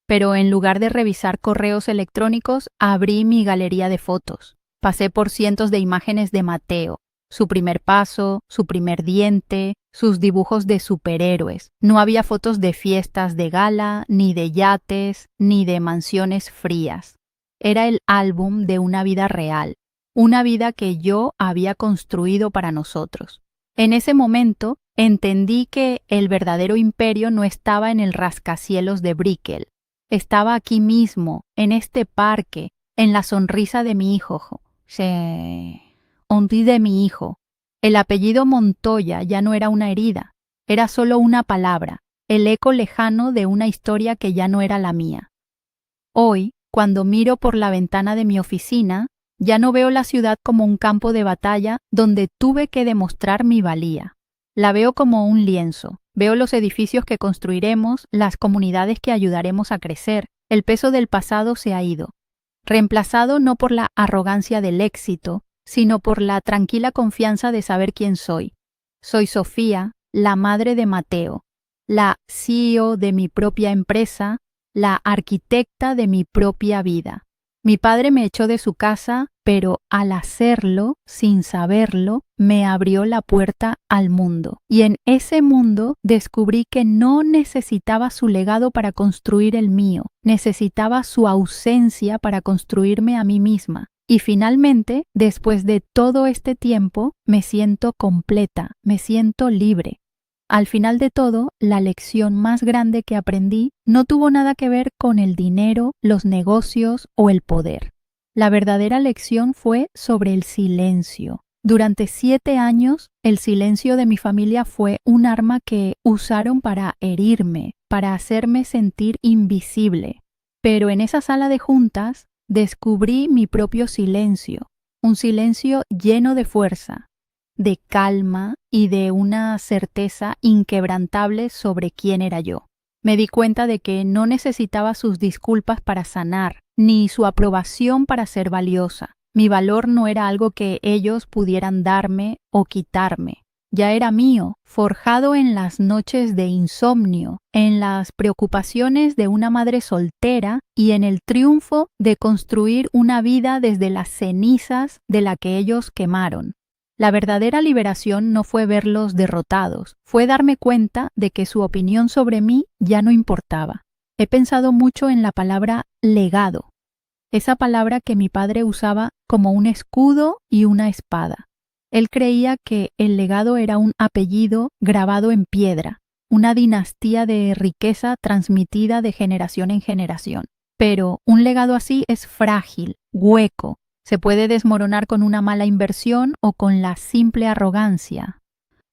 pero en lugar de revisar correos electrónicos, abrí mi galería de fotos. Pasé por cientos de imágenes de Mateo. Su primer paso, su primer diente, sus dibujos de superhéroes. No había fotos de fiestas de gala, ni de yates, ni de mansiones frías. Era el álbum de una vida real, una vida que yo había construido para nosotros. En ese momento entendí que el verdadero imperio no estaba en el rascacielos de Brickell. Estaba aquí mismo, en este parque, en la sonrisa de mi hijo. Hundí de mi hijo. El apellido Montoya ya no era una herida, era solo una palabra, el eco lejano de una historia que ya no era la mía. Hoy, cuando miro por la ventana de mi oficina, ya no veo la ciudad como un campo de batalla donde tuve que demostrar mi valía. La veo como un lienzo. Veo los edificios que construiremos, las comunidades que ayudaremos a crecer. El peso del pasado se ha ido, reemplazado no por la arrogancia del éxito, sino por la tranquila confianza de saber quién soy. Soy Sofía, la madre de Mateo, la CEO de mi propia empresa, la arquitecta de mi propia vida. Mi padre me echó de su casa, pero al hacerlo, sin saberlo, me abrió la puerta al mundo. Y en ese mundo descubrí que no necesitaba su legado para construir el mío, necesitaba su ausencia para construirme a mí misma. Y finalmente, después de todo este tiempo, me siento completa, me siento libre. Al final de todo, la lección más grande que aprendí no tuvo nada que ver con el dinero, los negocios o el poder. La verdadera lección fue sobre el silencio. Durante 7 años, el silencio de mi familia fue un arma que usaron para herirme, para hacerme sentir invisible. Pero en esa sala de juntas, descubrí mi propio silencio, un silencio lleno de fuerza, de calma y de una certeza inquebrantable sobre quién era yo. Me di cuenta de que no necesitaba sus disculpas para sanar, ni su aprobación para ser valiosa. Mi valor no era algo que ellos pudieran darme o quitarme. Ya era mío, forjado en las noches de insomnio, en las preocupaciones de una madre soltera y en el triunfo de construir una vida desde las cenizas de la que ellos quemaron. La verdadera liberación no fue verlos derrotados, fue darme cuenta de que su opinión sobre mí ya no importaba. He pensado mucho en la palabra legado, esa palabra que mi padre usaba como un escudo y una espada. Él creía que el legado era un apellido grabado en piedra, una dinastía de riqueza transmitida de generación en generación. Pero un legado así es frágil, hueco, se puede desmoronar con una mala inversión o con la simple arrogancia.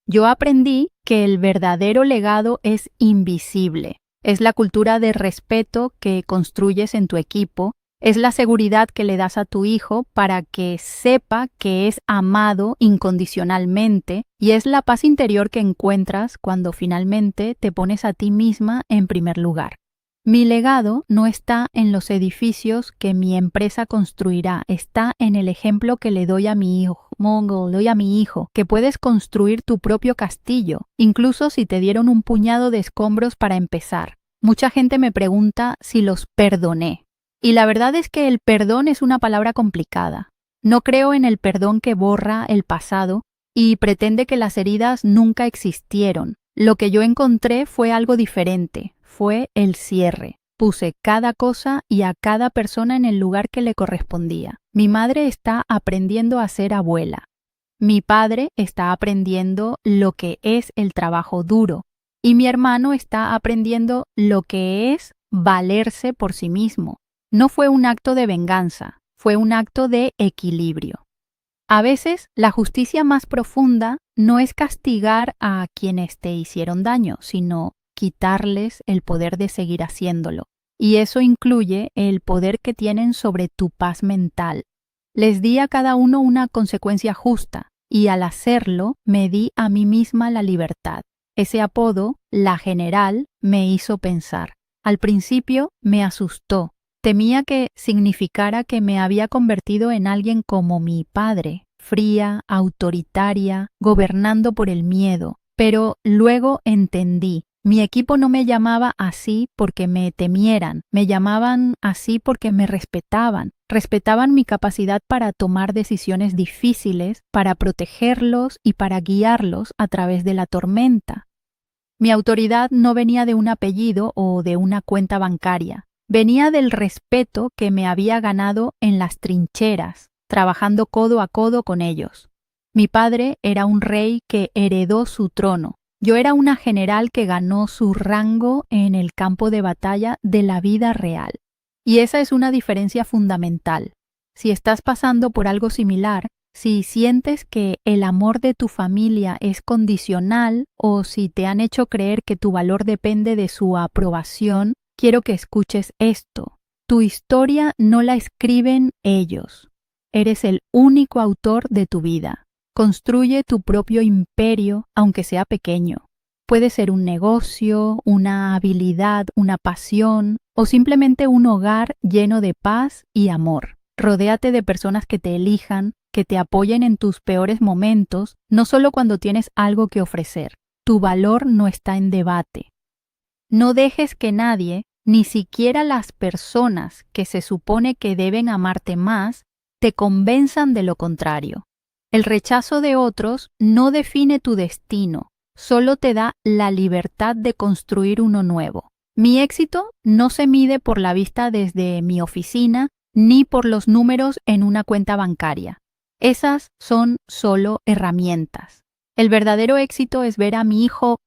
Yo aprendí que el verdadero legado es invisible. Es la cultura de respeto que construyes en tu equipo, es la seguridad que le das a tu hijo para que sepa que es amado incondicionalmente y es la paz interior que encuentras cuando finalmente te pones a ti misma en primer lugar. Mi legado no está en los edificios que mi empresa construirá, está en el ejemplo que le doy a mi hijo, que puedes construir tu propio castillo, incluso si te dieron un puñado de escombros para empezar. Mucha gente me pregunta si los perdoné. Y la verdad es que el perdón es una palabra complicada. No creo en el perdón que borra el pasado y pretende que las heridas nunca existieron. Lo que yo encontré fue algo diferente, fue el cierre. Puse cada cosa y a cada persona en el lugar que le correspondía. Mi madre está aprendiendo a ser abuela. Mi padre está aprendiendo lo que es el trabajo duro. Y mi hermano está aprendiendo lo que es valerse por sí mismo. No fue un acto de venganza, fue un acto de equilibrio. A veces, la justicia más profunda no es castigar a quienes te hicieron daño, sino quitarles el poder de seguir haciéndolo. Y eso incluye el poder que tienen sobre tu paz mental. Les di a cada uno una consecuencia justa, y al hacerlo me di a mí misma la libertad. Ese apodo, la general, me hizo pensar. Al principio me asustó. Temía que significara que me había convertido en alguien como mi padre, fría, autoritaria, gobernando por el miedo. Pero luego entendí. Mi equipo no me llamaba así porque me temieran, me llamaban así porque me respetaban. Respetaban mi capacidad para tomar decisiones difíciles, para protegerlos y para guiarlos a través de la tormenta. Mi autoridad no venía de un apellido o de una cuenta bancaria. Venía del respeto que me había ganado en las trincheras, trabajando codo a codo con ellos. Mi padre era un rey que heredó su trono. Yo era una general que ganó su rango en el campo de batalla de la vida real. Y esa es una diferencia fundamental. Si estás pasando por algo similar, si sientes que el amor de tu familia es condicional o si te han hecho creer que tu valor depende de su aprobación, quiero que escuches esto. Tu historia no la escriben ellos. Eres el único autor de tu vida. Construye tu propio imperio, aunque sea pequeño. Puede ser un negocio, una habilidad, una pasión o simplemente un hogar lleno de paz y amor. Rodéate de personas que te elijan, que te apoyen en tus peores momentos, no solo cuando tienes algo que ofrecer. Tu valor no está en debate. No dejes que nadie, ni siquiera las personas que se supone que deben amarte más, te convenzan de lo contrario. El rechazo de otros no define tu destino, solo te da la libertad de construir uno nuevo. Mi éxito no se mide por la vista desde mi oficina ni por los números en una cuenta bancaria. Esas son solo herramientas. El verdadero éxito es ver a mi hijo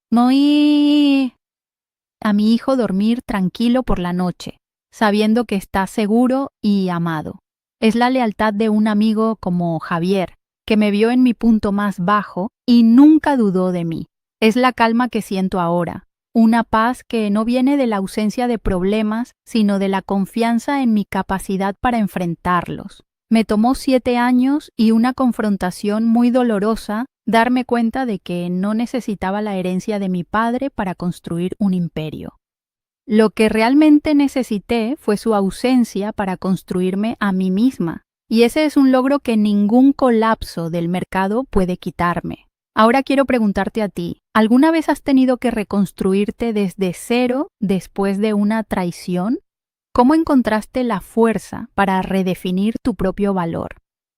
dormir tranquilo por la noche, sabiendo que está seguro y amado. Es la lealtad de un amigo como Javier, que me vio en mi punto más bajo y nunca dudó de mí. Es la calma que siento ahora, una paz que no viene de la ausencia de problemas, sino de la confianza en mi capacidad para enfrentarlos. Me tomó 7 años y una confrontación muy dolorosa darme cuenta de que no necesitaba la herencia de mi padre para construir un imperio. Lo que realmente necesité fue su ausencia para construirme a mí misma. Y ese es un logro que ningún colapso del mercado puede quitarme. Ahora quiero preguntarte a ti, ¿alguna vez has tenido que reconstruirte desde cero después de una traición? ¿Cómo encontraste la fuerza para redefinir tu propio valor?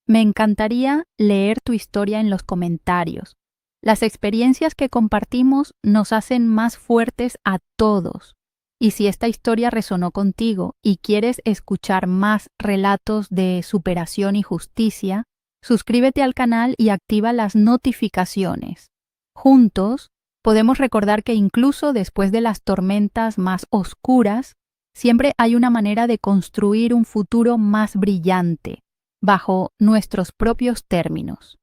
Me encantaría leer tu historia en los comentarios. Las experiencias que compartimos nos hacen más fuertes a todos. Y si esta historia resonó contigo y quieres escuchar más relatos de superación y justicia, suscríbete al canal y activa las notificaciones. Juntos, podemos recordar que incluso después de las tormentas más oscuras, siempre hay una manera de construir un futuro más brillante, bajo nuestros propios términos.